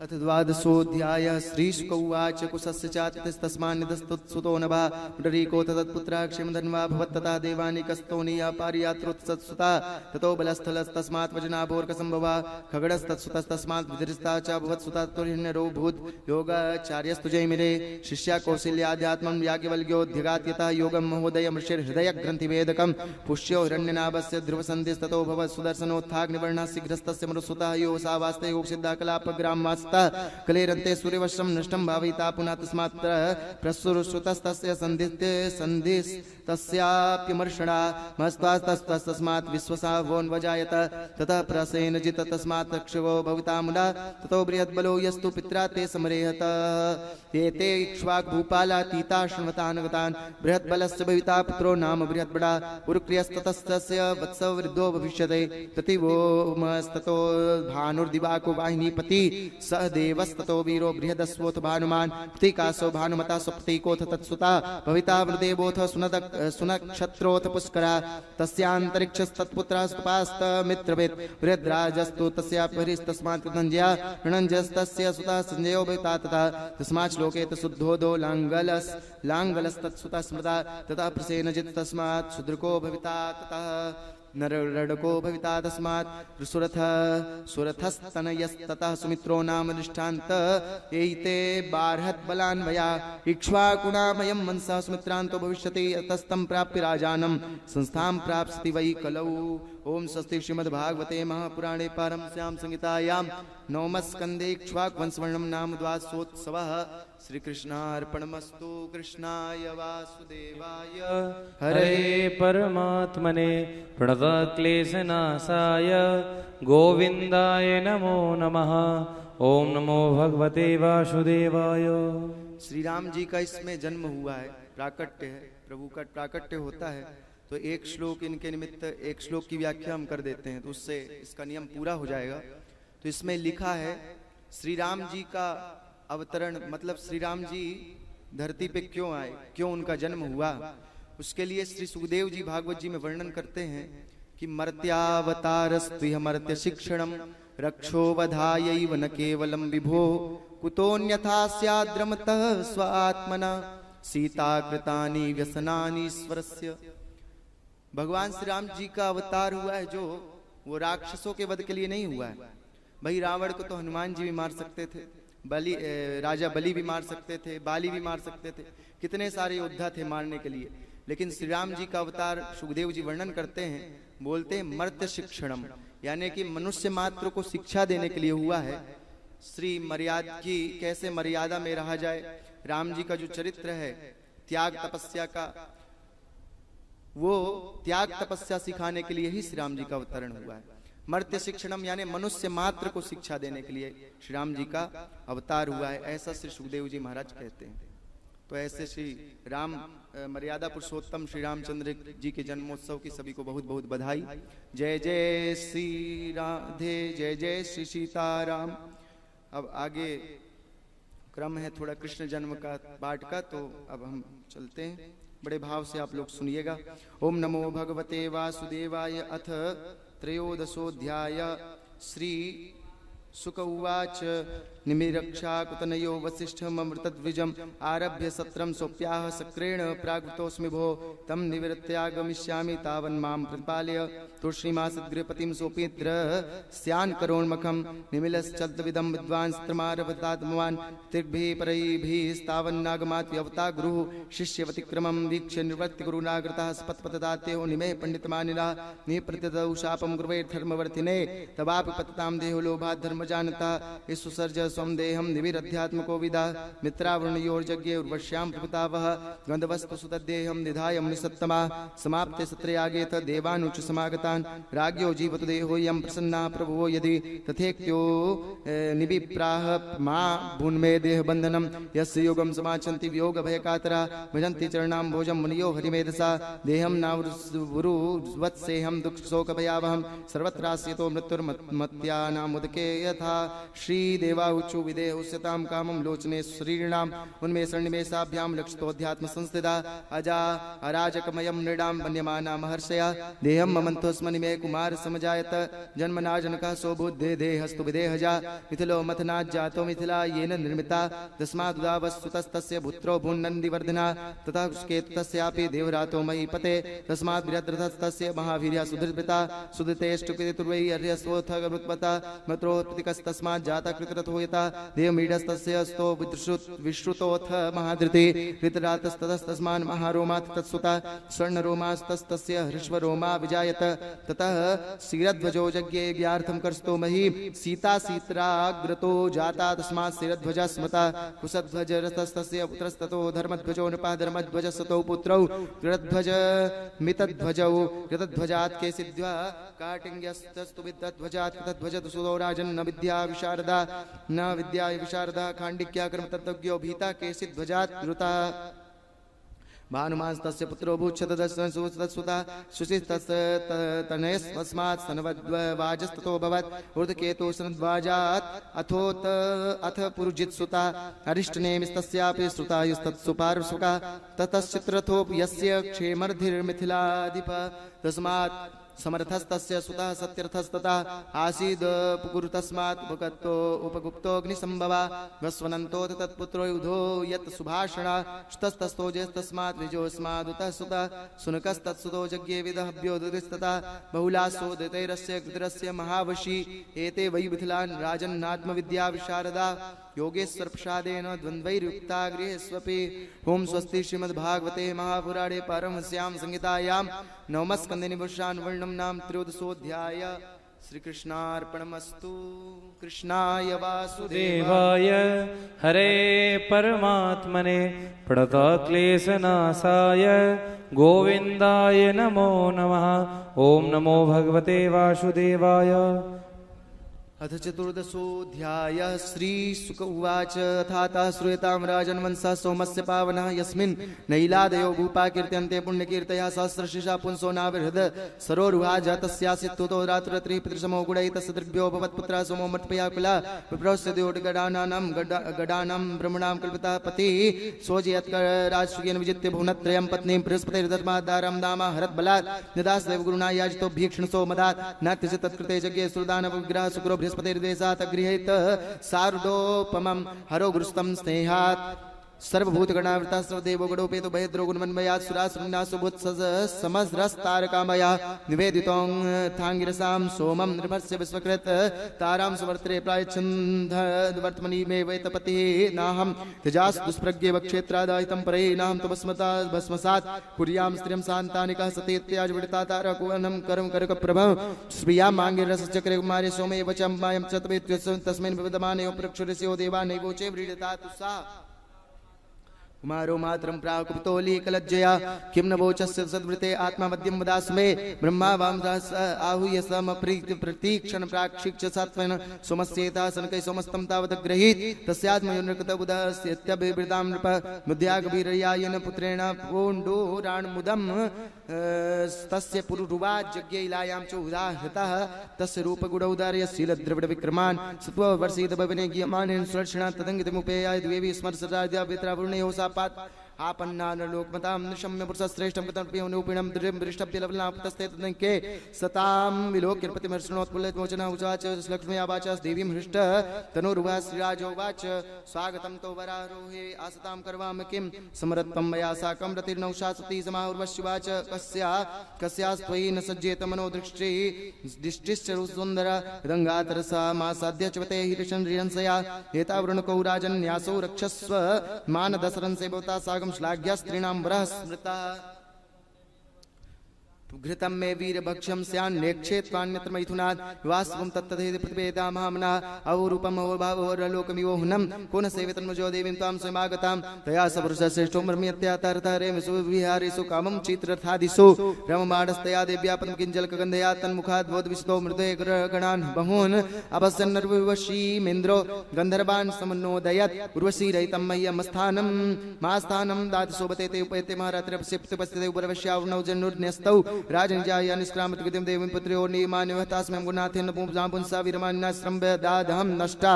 A: अथ द्वादशोऽध्याय श्रीशुक उवाच कुशस्य चातिस्तस्मान्निधस्तुत्सुतो नभः पुण्डरीको तत्पुत्रः क्षेमधन्वा भवत्तथा देवानिकस्तोनीयः पारियात्रोत्सत्सुता ततो बलस्थलस्तस्मात् वजनाभोर्कसम्भवा खगडस्तत्सुतस्तस्मात् विधिस्ता च भवत्सुता तुर्हिण्यरोऽभूत् योगाचार्यस्तु जयमिरे शिष्या कौशल्याध्यात्मं याज्ञवल्क्योऽध्यगात्यतः योगं महोदयमृषिर्हृदयग्रन्थिभेदकं पुष्यो हिरण्यनाभस्य ध्रुवसन्धिस्ततो भवत् सुदर्शनोत्थाग्निवर्णः शीघ्रस्तस्य मरुत्सुतः यो सा वास्ते योगसिद्धाकलापग्रामवास् कलेरन्ते सूर्यवश्रम नष्टं भावयिता पुनः तस्मात् प्रसुरश्रुतस्तस्य सन्धिस्तस्याप्यमर्षणा महस्तास्तस्मात् विश्वसावोन्वजायत ततः प्रसेनजित तस्मात् क्षवो भविता मुदा ततो बृहद्बलो यस्तु पित्रा ते समरेहत एते इक्ष्वाक् भूपालातीता शृण्वतान् बृहद्बलस्य भविता पुत्रो नाम बृहद्बडा उरुक्रियस्ततस्तस्य वत्सवृद्धो भविष्यते ततिवोमस्ततो भानुर्दिवाको वाहिनीपति स देवस्ततो वीरो बृहदस्वोऽथ भानुमान् प्रतीकासो भानुमता स्वप्रतीकोऽथ तत्सुता भविता वृदेवोऽथ सुनक्षत्रोऽथ पुष्करा तस्यान्तरिक्षस्तत्पुत्रः स्तपास्तमित्रवेत् बृहद्राजस्तु तस्यापहरिस्तस्मात् कृतञ्जया ऋणञ्जस्तस्य सुतः सञ्जयो भविता तथा तस्मात् श्लोकेत शुद्धोदो लाङ्गलस्तत्सुतः स्मृता ततः प्रसेनजित् तस्मात् शूद्रको भविता ततः नररडको भविता तस्मात् सुरथस्तनयस्ततः सुमित्रो नाम दृष्टान्त एते बार्हत् बलान्वया इक्ष्वाकुणामयं वंशः सुमित्रान्तो भविष्यति तस्तं प्राप्य राजानं संस्थां प्राप्स्यति वै कलौ। ओम स्वस्ति श्रीमद्भागवते महापुराणे पारमश्याम संहितायां नवमस्कन्धे इक्ष्वाकुवंशवर्णनं नाम द्वादशोत्सवः। श्रीकृष्णार्पणमस्तु। कृष्णाय वासुदेवाय
B: हरे परमात्मने प्रणतक्लेशनाशाय गोविन्दाय नमो नमः। ओम नमो भगवते वासुदेवाय।
A: श्री राम जी का इसमें जन्म हुआ है, प्राकट्य है, प्रभु का प्राकट्य होता है। तो एक श्लोक इनके निमित्त एक श्लोक की व्याख्या हम कर देते हैं, तो उससे इसका नियम पूरा हो जाएगा। तो इसमें लिखा है श्री राम जी का अवतरण, मतलब श्री राम जी धरती पे क्यों आए, क्यों उनका जन्म हुआ। उसके लिए श्री सुखदेव जी भागवत जी में वर्णन करते हैं कि मर्त्यावतारस्त्विह मर्त्य शिक्षणम रक्षोवधायैव न केवलम विभो कुतोन्यथा स्याद्रमतः स्वात्मना सीताकृतानि व्यसनानि ईश्वरस्य। भगवान श्री राम जी का अवतार हुआ है जो वो राक्षसों के वध के लिए नहीं हुआ है। भाई रावण को तो हनुमान जी भी मार सकते थे, राजा बलि भी मार सकते थे, बाली भी मार सकते थे, कितने सारे योद्धा थे मारने के लिए। लेकिन श्री राम जी का अवतार सुखदेव जी वर्णन करते हैं, बोलते हैं मर्त्य शिक्षणम, यानी कि मनुष्य मात्र को शिक्षा देने के लिए हुआ है। श्री मर्यादा की कैसे मर्यादा में रहा जाए, राम जी का जो चरित्र है त्याग तपस्या का, वो त्याग तपस्या सिखाने के लिए ही श्री राम जी का अवतरण हुआ है। मर्त्य शिक्षणम यानी मनुष्य मात्र को शिक्षा देने के लिए श्री राम जी का अवतार हुआ है, ऐसा श्री सुखदेव जी महाराज कहते हैं। तो ऐसे श्री राम मर्यादा पुरुषोत्तम श्री रामचंद्र जी के जन्मोत्सव की सभी को बहुत बहुत बधाई। जय जय श्री राधे, जय जय श्री सीताराम। अब आगे क्रम है थोड़ा कृष्ण जन्म का पाठ का, तो अब हम चलते हैं, बड़े भाव से आप लोग सुनिएगा। ओम नमो भगवते वासुदेवाय। अथ त्रयोदशोऽध्याय। श्री सुक उवाच निमिरक्षाकुतनयो वसिष्ठममृतद्विजम् आरभ्य सत्रं सोऽप्याह सक्रेण प्रागृतोऽस्मि भो तं निवृत्त्यागमिष्यामि तावन्मां प्रतिपालय। तुष्णीमासद्गृहपतिं सोऽपीन्द्र स्यान् करोन्मखं निमिलश्चद्विदं विद्वांस्त्रमारभतात्मवान् तिग्भिः परैभिस्तावन्नागमात् व्यवता गुरुः शिष्यवतिक्रमं वीक्ष्य निवृत्ति गुरुनागृतः स्पत्पतदात्यो निमे पण्डितमानिनः निप्रत्यदौ शापं गुरुवैर्धर्मवर्तिने तवापि पततां देहो लोभात् धर्मजानता ईश्वसर्ज स्वं देहं निविरध्यात्मको विदा मित्रावरुणयोर्यज्ञे उर्वश्यां प्रभुतावः गन्धवस्तु सुतदेहं निधाय मुनिसत्तमा समाप्ते सत्रे आगेत देवानुच समागतान् राज्ञो जीवतु देहोऽयं प्रसन्ना प्रभुवो यदि तथेक्त्यो निविप्राह मा भून्मे देहबन्धनं यस्य योगं समाचन्ति वियोगभयकातरा भजन्ति चरणां भोजं मुनियो हरिमेधसा देहं नावुरुवत्सेहं दुःखशोकभयावहं सर्वत्रास्यतो मृत्युर्मत्यानाम् उदके यथा श्रीदेवाऊचु विदेहुस्यतां कामं लोचने श्रीणाम् उन्मेषनिमेषाभ्यां लक्षितोऽध्यात्म संस्थिता अजा अराजकमयं नृणां वन्यमाना महर्षया देहं ममन्थोस्मनिमे कुमार समजायत जन्मना जनकः सोऽभूद्दे देहस्तु विदेहजा मिथिलो मथनात् जातो मिथिला येन निर्मिता तस्मादुदावस्तुतस्तस्य पुत्रो भून्नन्दिवर्धना तथा केतुतस्यापि देवरातो महीपते तस्मात् बृहद्रथस्तस्य महावीर्या सुधृपिता सुदतेष्टुकितुर्वै अर्यस्वोऽथ गरुत्पता मत्रोत्पतिकस्तस्मात् जाता कृतरथो यथा देवमीढस्तस्य स्तो विश्रुतोऽथ महाधृति कृतरातस्ततस्तस्मान् महारोमात् तत्सुता स्वर्णरोमास्तस्तस्य हृष्वरोमा विजायत ततः शिरध्वजो यज्ञे ज्ञार्थं कर्स्तो मही सीता सीतराग्रतो जाता तस्मात् शिरध्वजा स्मता कुशध्वजरतस्तस्य पुत्रस्ततो धर्मध्वजो नृपः धर्मध्वजस्ततो पुत्रौ कृतध्वज मितध्वजौ कृतध्वजात् केसिध्वा काटिङ्ग्यस्तस्तु विद्ध्वजात् कृतध्वजतु सुदो राजन् न विद्या विशारदा न विद्या विशारदा खांडिक्या कर्म तत्त्वज्ञो भीता केसिध्वजात् कृता भानुमांस्तस्य पुत्रो भूच्छतदस्वता शुचिस्तस्तनयस्तस्मात् सनवद्वाजस्ततो भवत् ऊर्ध्वकेतु सनद्वाजात् अथ पुरुजित्सुता अरिष्टनेमिस्तस्यापि श्रुतायुस्तत्सुपार्श्वका ततश्चित्रथोऽपि यस्य क्षेमर्धिर्मिथिलाधिप तस्मात् समर्थस्तस्य सुतः सत्यर्थस्तथा आसीद पुकुरुतस्मात् उपगतो उपगुप्तोऽग्निसंभवा वस्वनन्तो तत्पुत्रो युधो यत् सुभाषणा स्तस्तस्तोजेस्तस्मात् विजोस्मादुतः सुतः सुनकस्तत्सुतो यज्ञे विदहभ्योदृस्तथा बहुलासोदितैरस्य कृतिरस्य महावशी एते वै मिथिलान् राजन्नात्मविद्या विशारदा योगेश्वर प्रसादेन द्वन्द्वैर्युक्ता गृहेष्वपि ओम स्वस्ति श्रीमद्भागवते महापुराणे पारमहंस्यां संहितायां नवमस्कन्धे निवर्षान् वर्णं नाम त्रयोदशोऽध्याय श्रीकृष्णार्पणमस्तु। कृष्णाय वासुदेवाय
B: देवाय हरे परमात्मने प्रणतक्लेशनाशाय गोविन्दाय नमो नमः। ओम नमो भगवते वासुदेवाय।
A: अथ चतुर्दशोऽध्याय श्रीशुक उवाच अथातः श्रूयतां राजन्वंशः सोमस्य पावनः यस्मिन् नैलादयो भूपा कीर्त्यन्ते पुण्यकीर्तया सहस्रशीर्षा पुंसो नाविहृद सरोरुहा जातस्यासित्तुतो रात्रत्रिः पितृसमो गुणैः तस्य दृग्भ्यो भवत्पुत्रः सोमो मर्तपयाकुला विप्रस्य गडानां ब्रह्मणां कल्पितः पतिः सोजयत्कराजसुखेन विजित्य भुवनत्रयं पत्नीं बृहस्पतिर्दत्मादारं दामा हरद्बलात् निदासदेव गुरुणा याजितो भीक्षणसो मदात् न त्यज तत्कृते यज्ञे सुरदानव विग्रह शुक्रो बृहस्पतिर्देशात् गृहीत सारुडोपमं हरो गुरुस्तं स्नेहात् सर्वभूतगणावृता सर्वदेवो गणोपेतो भयद्रो गुणमन्मयात् सुरासुरनासो भूत्समस्रस्तारकामया निवेदितों थांगिरसां सोमं निर्भस्य विश्वकृत तारां सुवर्त्रे प्रायच्छन्दवर्तमनि मे वैतपतिः नाहं त्यजास दुष्प्रज्ञे वक्षेत्रादायितं परे नाहं तमस्मता भस्मसात् कुर्यां स्त्रियं सान्तानिकः सतेत्याज विडता तारकुवनं करं करकप्रभं स्त्रियां माङ्गिरसचक्रे कुमारे सोमे वचं मायं च तस्मिन् विविधमानयो प्रक्षुरस्यो देवा नैवोचे व्रीडता तुसा कुमारो मातरं प्राकुपितोली कलज्जया किं न वोचस्य सद्वृते आत्मा मध्यम वदास्मे ब्रह्मा वामदास आहूय समप्रीति प्रतीक्षण प्राक्षिक्ष सात्वेन सोमस्येता सनकै सोमस्तं तावद गृहीत तस्यात्मयोनृकृत उदस्यत्यभिवृतां नृप मुद्यागभीरयायन पुत्रेण पूण्डोराणमुदं तस्य पुरुरुवाज्यज्ञे इलायां च उदाहृतः तस्य रूपगुणौदार्य शीलद्रविडविक्रमान् सत्त्ववर्षीत भवने गीयमानेन सुरक्षणा तदङ्गितमुपेयाय द्वेवी स्मरसराद्या वित्रावृणयो सापात् आपन्नानलोकमतां निशम्य पुरुषश्रेष्ठं कथमप्योनुपीणं दृष्टब्दिलवलापतस्ते तदङ्के सतां विलोक्य प्रतिमर्षणोत्पुल्यमोचनः उवाच लक्ष्म्या वाचा देवीं हृष्ट तनुर्वा श्रीराजोवाच स्वागतं तो वरारोहे आसतां करवाम किं समरत्वं मया साकं रतिर्नौषा सती समाहुर्वश्वाच कस्यास्त्वयि न सज्जेत मनोदृष्टि दिष्टिश्चरुसुन्दरा रङ्गातरसा मासाद्य चवते हिरशंसया एतावृणकौ राजन्यासौ रक्षस्व मानदसरं सेवता सागं श्लाघ्या स्त्रीणां वरः स्मृता घृतं मे वीरभक्ष्यं स्यान्नेक्षेत्वान्यत्र मैथुनात् वास्तवं तत्तथेति प्रतिवेदामहामना अवरूपम् अवभावोरलोकमिवो हुनं को न सेवितन्मजो देवीं त्वां स्वयमागतां तया सपुरुषश्रेष्ठो मर्म्यत्यातारतारेषु विहारेषु कामं चित्रर्थादिषु रममाणस्तया देव्या पदं किञ्जलकगन्धया तन्मुखात् बोधविशतो मृदे गणान् बहून् अपश्यन्नर्वशीमेन्द्रो गन्धर्वान् समन्नोदयत् उर्वशीरहितं मह्यमस्थानं मास्थानं दाति शोभते ते उपैते महारात्रपस्यपस्थिते उपरवश्यावृणौ जन्नुर्न्यस्तौ राजनिजाय निष्क्रामत गतिं देवीं पुत्र्यो निमान्यवतास्मं गुणाथेन पुंसा वीरमान्याश्रम्भदादहं नष्टा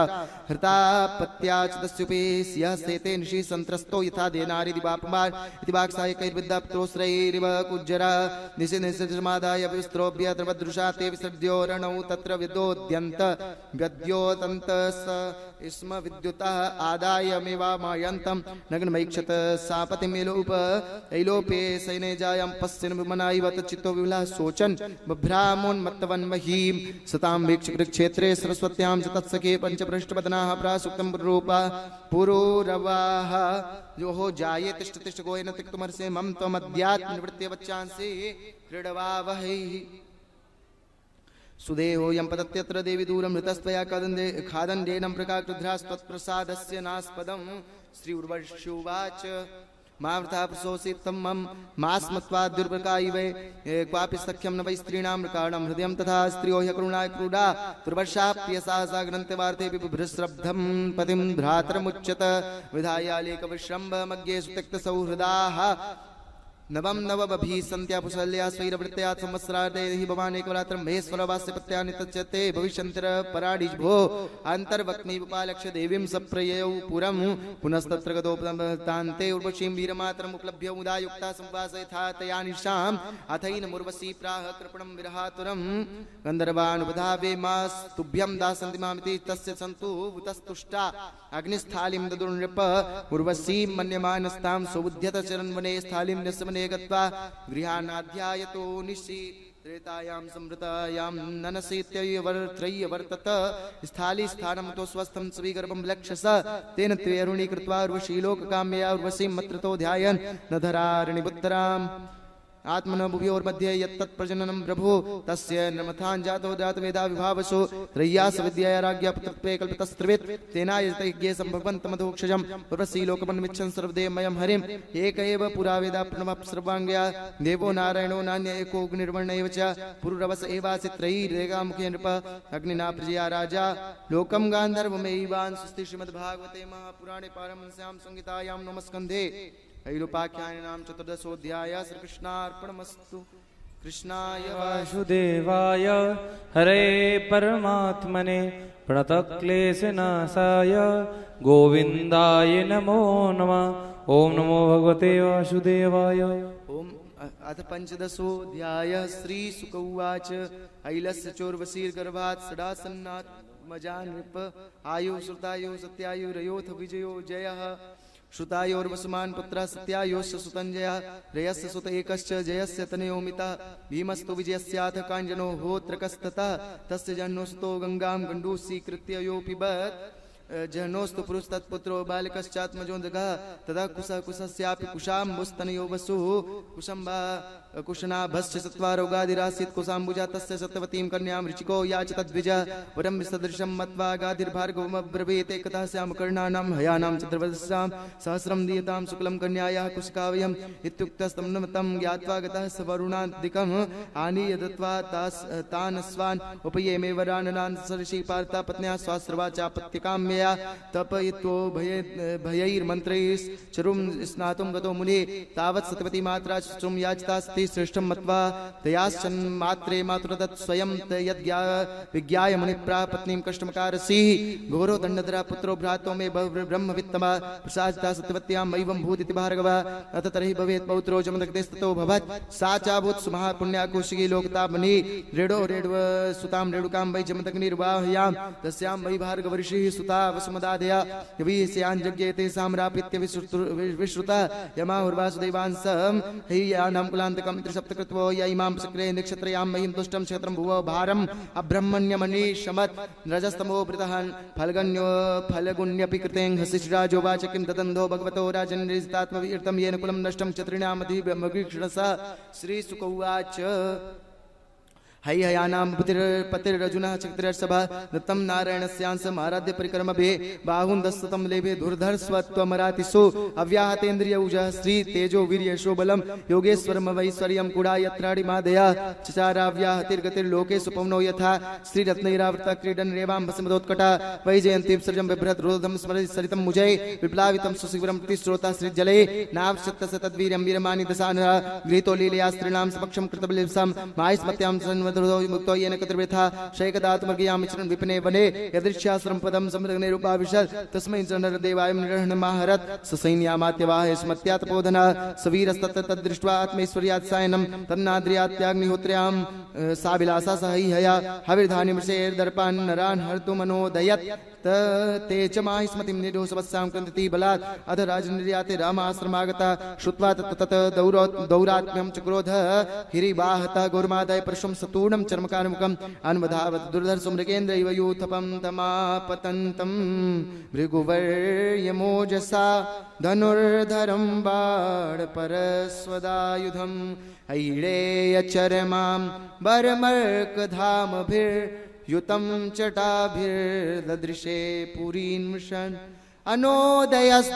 A: हृतापत्या च तस्युपेस्यः सेते निशि संत्रस्तो यथा देनारि दिवापमान् इति वाक्सायकैर्विद्धाप्त्रोस्रैरिव कुज्जरा निशि निशमादाय विस्त्रोभ्य द्रवदृशा ते विसृज्यो रणौ तत्र विद्योद्यन्त व्यद्योतन्त स्म विद्युतः आदाय मेवामायन्तं नग्नमैक्षत सापतिमेलोप ऐलोपे सैनेजायां पश्चिन विमनाइव चित्तो विवलः शोचन् बभ्रामोन्मत्तवन्महीं सतां वीक्षकृक्षेत्रे सरस्वत्यां च तत्सखे पञ्चपृष्ठपदनाः प्रासुक्तं पुरूपा पुरोरवाः जो हो जाये तिष्ठ तिष्ठ गोयन तिक्तमर्षे मम त्वमद्यात् निवृत्ते वच्चांसि क्रीडवावहै सुदेहो यं पतत्यत्र देवी दूरं ऋतस्त्वया खादन्डेनं प्रकाकृध्रास्त्वत्प्रसादस्य नास्पदं श्री उर्वश्युवाच मावृथा प्रशोषितं मम मास्मत्वा दुर्भकायिवे क्वापि सख्यं न वै स्त्रीणां मृकाणां हृदयं तथा स्त्रियो ह्यकरुणाय क्रूडा दुर्वर्षाप्यसा सा ग्रन्थवार्तेऽपि बिभ्रस्रब्धं पतिं भ्रातरमुच्यत विधायालेकविश्रम्भमग्ये सुत्यक्तसौहृदाः नवम नवमभि सन्त्या पुषल्या स्वैरवृत्त्या संवत्सरार्धैः भवान् एकरात्रं महेश्वरवास्यपत्या नित्यच्यते भविष्यन्तिर पराडिजभो अन्तर्वक्मीपालक्ष्य देवीं सप्रययौ पुरं पुनस्तत्र गतोपतान्ते उर्वशीं वीरमातरम् उपलभ्य मुदा युक्ता संवासयथा तया निशाम् अथैनमुर्वशी प्राह कृपणं विरहातुरं गन्धर्वानुपधावे मास्तुभ्यं दासन्ति मामिति तस्य सन्तु उतस्तुष्टा अग्निस्थालिं ददुर्नृप उर्वशीं मन्यमानस्तां सुबुध्यत चरन्वने स्थालिं निस्वने गत्वा गृहानाध्यायतो निशि त्रेतायां समृतायां ननसेत्यवर्त्रय्यवर्तत स्थाली स्थानं तो स्वस्थं स्वीगर्भं लक्षस तेन त्वरुणी कृत्वा उर्वशीलोककाम्यया उर्वशीं मत्रतो ध्यायन् न धरारणिबुद्धराम् आत्मन भुव्योर्मध्ये यत्तत् प्रजननं प्रभु तस्य नमथान् जातो जातवेदा विभावसो त्रय्यास विद्याया राज्ञा पुत्रत्वे कल्पितस्त्रिवित् तेनायतयज्ञे सम्भवन्तमधोक्षजम् उर्वशीलोकमन्विच्छन् सर्वदेवमयं हरिम् एक एव पुरा वेदा प्रणवः सर्वाङ्ग्या देवो नारायणो नान्य एकोऽग्निर्वर्ण एव च पुरुरवस एवासि त्रयीरेकामुखे नृप अग्निना प्रजया राजा लोकं गान्धर्वमेवान् सुस्ति श्रीमद्भागवते महापुराणे पारमहंस्यां संहितायां नवमस्कन्धे ऐलोपाख्यानां चतुर्दशोऽध्याय श्रीकृष्णार्पणमस्तु। कृष्णाय
B: वासुदेवाय हरे परमात्मने प्रणतक्लेशनाशाय गोविन्दाय नमो नमः। ओम नमो भगवते वासुदेवाय।
A: ओम अथ पंचदशोऽध्याय श्रीशुक उवाच ऐलस्य चोर्वशीर्गर्भात् सडासन्नात् मजा नृप आयु श्रुतायु सत्यायुरयोथ विजयो जयः श्रुतायोर्वसुमान् पुत्रः सत्यायोश्च सुतञ्जयः रयस्य सुत एकश्च जयस्य तनयोमिता भीमस्तु विजयस्याथ काञ्जनो होत्रकस्ततः तस्य जह्नोस्तु गङ्गां गण्डूसीकृत्य यो पिबत् जह्नोस्तु पुरुषतत्पुत्रो बालकश्चात्मजो जगः तदा कुशस्यापि कुशाम्बुस्तनयो वसुः कुशम्बा कुशनाभश्च चत्वारोगादिरासीत् कुशाम्बुजा तस्य सत्यवतीं कन्यां ऋचिको याच तद्विजः वरं सदृशं मत्वा गाधिर्भार्गवमब्रवीत् एकतः श्यामकर्णानां हयानां चतुर्वदशां सहस्रं दीयतां शुक्लं कन्यायाः कुशकाव्यम् इत्युक्तस्तं तं ज्ञात्वा गतः स वरुणादिकम् आनीय दत्त्वा तानस्वान् उपयेमे वराननान् सरषि पार्था पत्न्या स्वास्त्रवाचापत्यकाम्यया तपयित्वो भयैर्मन्त्रैश्चरुं स्नातुं गतो मुनिः तावत् सत्यवती मात्रा शुश्रूं याचितास्ति श्रेष्ठं मत्वा तयाश्चन् मात्रे मातुरदत् स्वयं यद्ज्ञा विज्ञाय मुनिप्राह पत्नीं कष्टमकारसीः घोरो दण्डधरा पुत्रो भ्रातो मे ब्रह्मवित्तमा प्रसादिता सत्यवत्यां मैवं भूदिति भार्गवा अथ तर्हि भवेत् पौत्रो जमदग्निस्ततो भवत् सा चाभूत् सुमहापुण्या कौशिकी लोकतापनी रेडो रेड्व सुतां रेणुकां वै जमदग्निर्वाहयां तस्यां वै भार्गवऋषिः सुता वसुमदादया यवीस्यान् यज्ञेते साम्रापित्य विश्रुता यमाहुर्वासुदेवांसं हैयानां कुलान्तकं त्रिसप्तकृत्वो य इमां सक्रे नक्षत्रयां मयीं तुष्टं क्षेत्रं भुवो भारम् अब्रह्मण्यमनीषमत् रजस्तमोभृतः फलगुण्यपि कृतें हसिराजोवाच किं तदन्धो भगवतो राजन्निस्तात्मवीर्तं येन कुलं नष्टं चतुर्णामधिमवीक्षणसा श्रीशुक उवाच हैहयानां पतिर्रजुनः चक्तिरर्षभा दत्तं नारायणस्यांसम् आराध्य परिकर्मभे बाहुन्दस्ततं लेभे धुर्धर्स्वत्वमरातिषु अव्याहतेन्द्रियौजः श्री तेजो वीर्यशो बलं योगेश्वरमवैश्वर्यं कुडा यत्राडिमादया चचाराव्याहतिर्गतिर्लोकेषु पवनो यथा श्रीरत्नैरावृता क्रीडन् रेवाम्भसमदोत्कटा वैजयन्तीं सृजं बिभ्रत् रोधं स्मरसरितं मुजै विप्लावितं सुशिवरं प्रतिश्रोता श्रीजले नावशक्तस तद्वीर्यं वीरमानि दशानः गृहीतो लीलया स्त्रीणां समक्षं कृतबलिंसं मायस्मत्यां मुक्तो येन कतिर्वृथा शैकदात्मर्गयां मिश्रन् विपिने वने यदृश्याश्रम पदं समृग्निरुपाविशत् तस्मै च नरदेवाय निर्हणमाहरत् ससैन्यामात्यवाह स्मत्यातपोधनः सवीरस्तत्र तद्दृष्ट्वा आत्मैश्वर्यात् सायनं तन्नाद्र्यात्याग्निहोत्र्यां साभिलाषा सहैहया हविर्धानिमृषेर्दर्पान् नरान् हर्तु मनोदयत् ते च माहिस्मतिं निरोषवत्सां क्रन्दति बलात् अध राजनिर्याते रामाश्रमागता श्रुत्वा तत् दौरात्म्यं च क्रोधः हिरिवाहतः गौरमादाय परशुं सतूर्णं चर्मकारमुखम् अन्वधावत् दुर्धर्षो मृगेन्द्र इव यूथपं तमापतन्तं भृगुवर्यमोजसा धनुर्धरं बाणपरस्वदायुधम् ऐळेयचरमां बर्मर्कधामभिर्युतं चटाभिर्ददृशे पुरीन्मृशन् अनोदयस्थतिरथा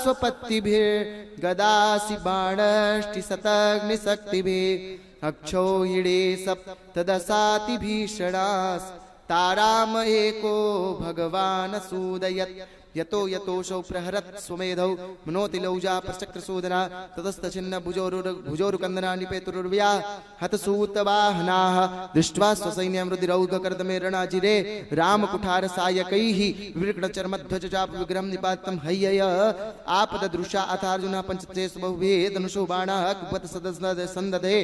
A: स्वपत्तिभिर्गदासि बाणष्टिशतग्निशक्तिभिः अक्षौहिणे सप्तदशातिभीषणास् ताराम एको भगवान् सूदयत् यतो यतोषौ प्रहरत् स्वमेधौ मनोति लौजा प्रचक्रसूदना ततस्तछिन्न भुजोरुकन्दना निपेतुर्व्या हतसूतवाहनाः दृष्ट्वा स्वसैन्यं रुधिरौघकर्दमे रणाजिरे रामकुठारसायकैः विवृकटचर्मध्वजचापविग्रहं निपातं हय्यय आपददृशा अथार्जुनः पञ्चत्रेषु बहुभिः धनुषो बाणाः कुपत सन्दधे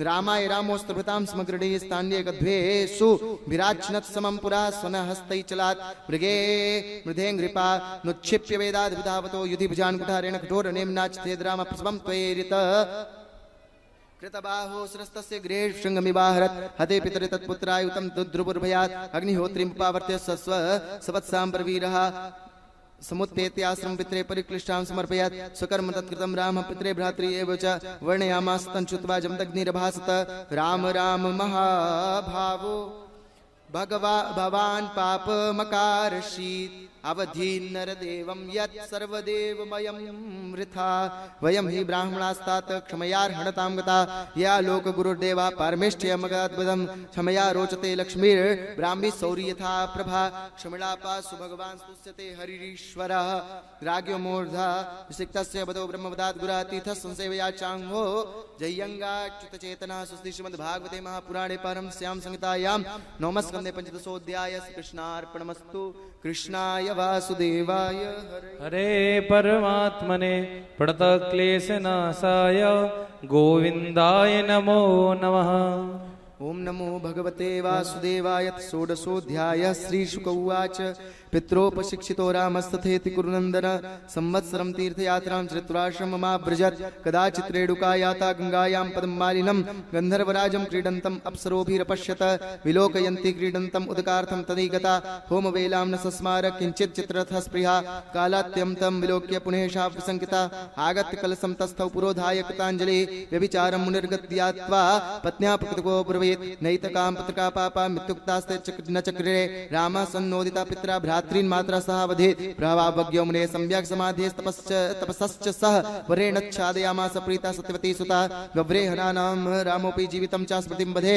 A: रामाय रामोऽस्त्रभृतां समग्रणे स्थान्ये गद्भेषु विराच्छनत् समं पुरा स्वनहस्तैचलात् मृगे मृधेङ्घ्रिपा नुच्छिप्य वेदाद्विधावतो युधि भुजान्कुठारेण कठोरनेम्नाच्छेद रामप्रसवं त्वयेरित कृतबाहो सरस्तस्य गृहे शृङ्गमिवाहरत् हते पितरे तत्पुत्रायुतं दुद्रुपुर्भयात् अग्निहोत्रीमुपावर्त्य सस्व सवत्सां प्रवीरः समुत्पेत्याश्रम पित्रे परिक्लिष्टां समर्पयात् स्वकर्म तत्कृतं रामः पित्रे भ्रातृ एव च वर्णयामास तञ्चुत्वा जमदग्निरभासत राम राम महाभावो भवान् पापमकारशीत् अवधीन्नरदेवं यत् सर्वदेवमयं वृथा वयं हि ब्राह्मणास्तात् क्षमयार्हणतां गता या लोकगुरुर्देवा पारमेष्ठ्यमगाद्बुधं क्षमया रोचते लक्ष्मीर्ब्राह्मी सौरी यथा प्रभा क्षमिणापासु भगवान् स्तुष्यते हरिरीश्वरः राज्ञो मूर्धा विसिक्तस्य वदो ब्रह्मवदात् गुरातीर्थः संसेवया चाङ्गो जय्यङ्गाच्युतचेतनः सुस्ति श्रीमद्भागवते महापुराणे पारमस्यां संहितायां नवमस्कन्धे पञ्चदशोऽध्याय कृष्णार्पणमस्तु कृष्णाय वासुदेवाय
B: हरे परमात्मने प्रणतक्लेशनाशाय गोविन्दाय नमो नमः।
A: ओम नमो भगवते वासुदेवाय षोडशोऽध्यायः श्रीशुक उवाच पित्रोपशिक्षितो रामस्तथेति कुरुनन्दन संवत्सरं तीर्थयात्रां चरित्राश्रममाव्रजत् कदाचित् रेणुका याता गङ्गायां पदं मालिनं गन्धर्वराजं क्रीडन्तम् अप्सरोभिरपश्यत विलोकयन्ति क्रीडन्तम् उदकार्थं तदीगता होमवेलां न सस्मार किञ्चित् चित्ररथः स्पृहा कालात्यन्तं विलोक्य पुनः शापसङ्किता आगत्य कलशं तस्थौ पुरोधाय कृताञ्जलि व्यभिचारं मुनिर्गत्यात्वा पत्न्या पुत्रको ब्रवीत् नैतकां पुत्रका पापा मित्युक्तास्ते न चक्रे रामः सन्नोदिता पित्रा भ्रातॄन् मात्रा सह वधेत् प्रभावज्ञो मुने सम्यक् समाधेस् तपसश्च सह वरेणच्छादयामास प्रीता सत्यवती सुता गव्रेहनानां रामोऽपि जीवितं च स्मृतिं बधे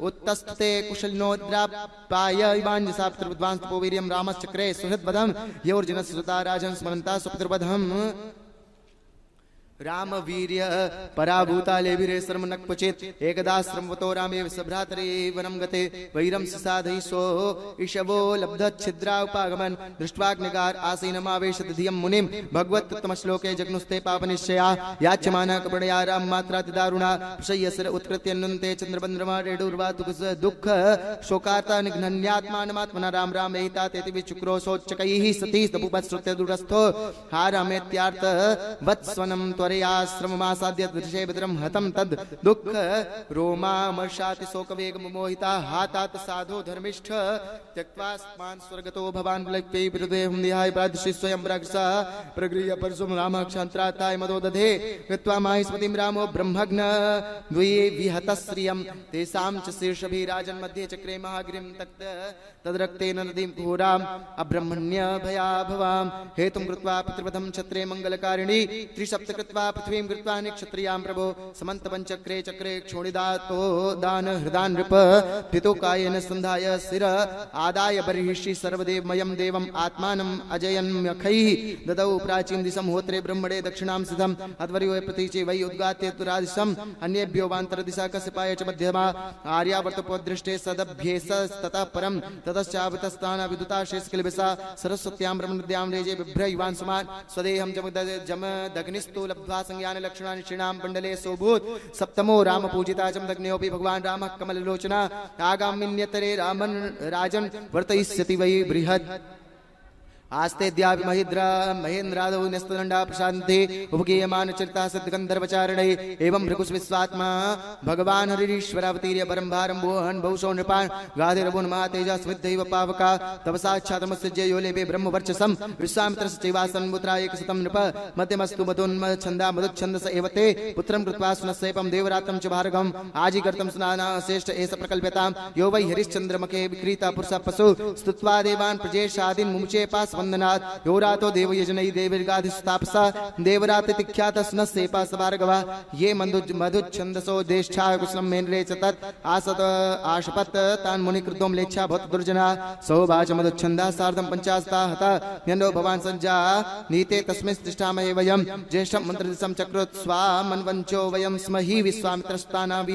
A: उत्तस्ते कुशलिनोद्रापाय इवाञ्जसा पितृविद्वांस तपोवीर्यं रामश्चक्रे सुहृद्वधं योर्जुनस्य सुता राजन् स्मरन्ता सुपितृवधम् राम वीर्य पराभूतालेभिरे शर्म न क्वचित् एकदा श्रमवतो रामे सभ्रातरे वनं गते वैरं साधयिषो ईशवो लब्धच्छिद्रा उपागमन् दृष्ट्वाग्निगार आसीनमावेशत धियं मुनिं भगवत्तमश्लोके जग्नुस्ते पापनिश्चया याच्यमाना कपणया राम मात्रातिदारुणा प्रशय्यसर उत्कृत्य नुन्ते चन्द्रबन्द्रमा रेडुर्वातुक दुःख शोकार्ता निघ्नन्यात्मानमात्मना राम राम एहिता तेति विचुक्रोशोच्चकैः सती तपुपश्रुत्य दूरस्थो हा रामेत्यार्थ वत्स्वनं त्वरयाश्रममासाद्य दृशे भद्रं हतं तद् दुःख रोमामर्षाति शोकवेग मोहिता हातात साधो धर्मिष्ठ त्यक्त्वा स्मान् स्वर्गतो भवान् विलक्ष्यै विरुदेहं निहाय प्रादृशि स्वयं प्रगसा प्रगृह्य परशुं रामः क्षान्त्राताय मदो दधे गत्वा माहिस्मतिं रामो ब्रह्मग्न द्वये विहतश्रियं तेषां च शीर्षभिराजन् मध्ये चक्रे महागिरिं तक्त तद्रक्तेन नदीं घोराम् अब्रह्मण्य भया भवां हेतुं कृत्वा पितृवधं क्षत्रे मङ्गलकारिणी त्रिसप्त कृत्वा पृथ्वीं कृत्वा निक्षत्रियां प्रभो समन्तपञ्चक्रे चक्रे क्षोणिदातो दान हृदान् नृप पितुकायेन सन्धाय शिर आदाय बर्हिषि सर्वदेवमयं देवम् आत्मानम् अजयन्मखैः ददौ प्राचीन दिशं होत्रे ब्रह्मणे दक्षिणां सिद्धम् अध्वर्यो प्रतीचे वै उद्गात्य तुरादिशम् अन्येभ्यो वान्तरदिशा कश्यपाय च मध्यमा आर्यावर्तपोदृष्टे सदभ्येसस्ततः परं ततश्चावतस्थान विदुता शेषकिलबिसा सरस्वत्यां ब्रह्मनद्यां रेजे बिभ्रयुवान् समान् स्वदेहं जमदग्निस्तु लब्ध्वा संज्ञान लक्षणानि श्रीणां मण्डले सोऽभूत् सप्तमो राम पूजिता जमदग्न्योऽपि भगवान् रामः कमललोचना आगामिन्यतरे रामन् राजन् वर्तयिष्यति वै बृहत् आस्तेद्यापि महेन्द्रादौ न्यस्तदण्डा प्रशान्ते उपगीयमान चरिता सिद्धगन्धर्वचारिणे एवं भृगुस्विश्वात्मा भगवान् हरिरीश्वरावतीर्य परं भारं भुवन् बहुशो नृपान् गाधिरभुन् महातेजा स्विद्धैव पावका तपसाच्छातमस्य यो लेभे ब्रह्मवर्चसं विश्वामित्रस्य चैवासन् पुत्रा एकशतं नृप मध्यमस्तु मधुन्मच्छन्दा मधुच्छन्दस एव ते पुत्रं कृत्वा सुनस्यैपं देवरात्रं च भार्गवम् आजीकर्तं सुनाना श्रेष्ठ एष प्रकल्प्यतां यो वै हरिश्चन्द्रमखे विक्रीता पुरुषः पशु स्तुत्वा देवान् प्रजेशादीन् मुमुचे पास वंदनात् योरातो देवयजनै देवीर्गाधिस्तापसा देवरातिख्यातस्नस्येपा सभार्गवा ये मधुच्छन्दसो देष्ठा कुशलं मेनरे च तत् आसत आशपत् तान् मुनिकृतो म्लेच्छा भवत दुर्जना सौभाच मधुच्छन्दा सार्धं पञ्चास्ता हता यन्नो भवान् सज्जा नीते तस्मिन् तिष्ठामहे वयं ज्येष्ठं मन्त्रदिशं चक्रोत्स्वा मन्वञ्चो वयं स्महि विश्वामित्रस्ताना वीर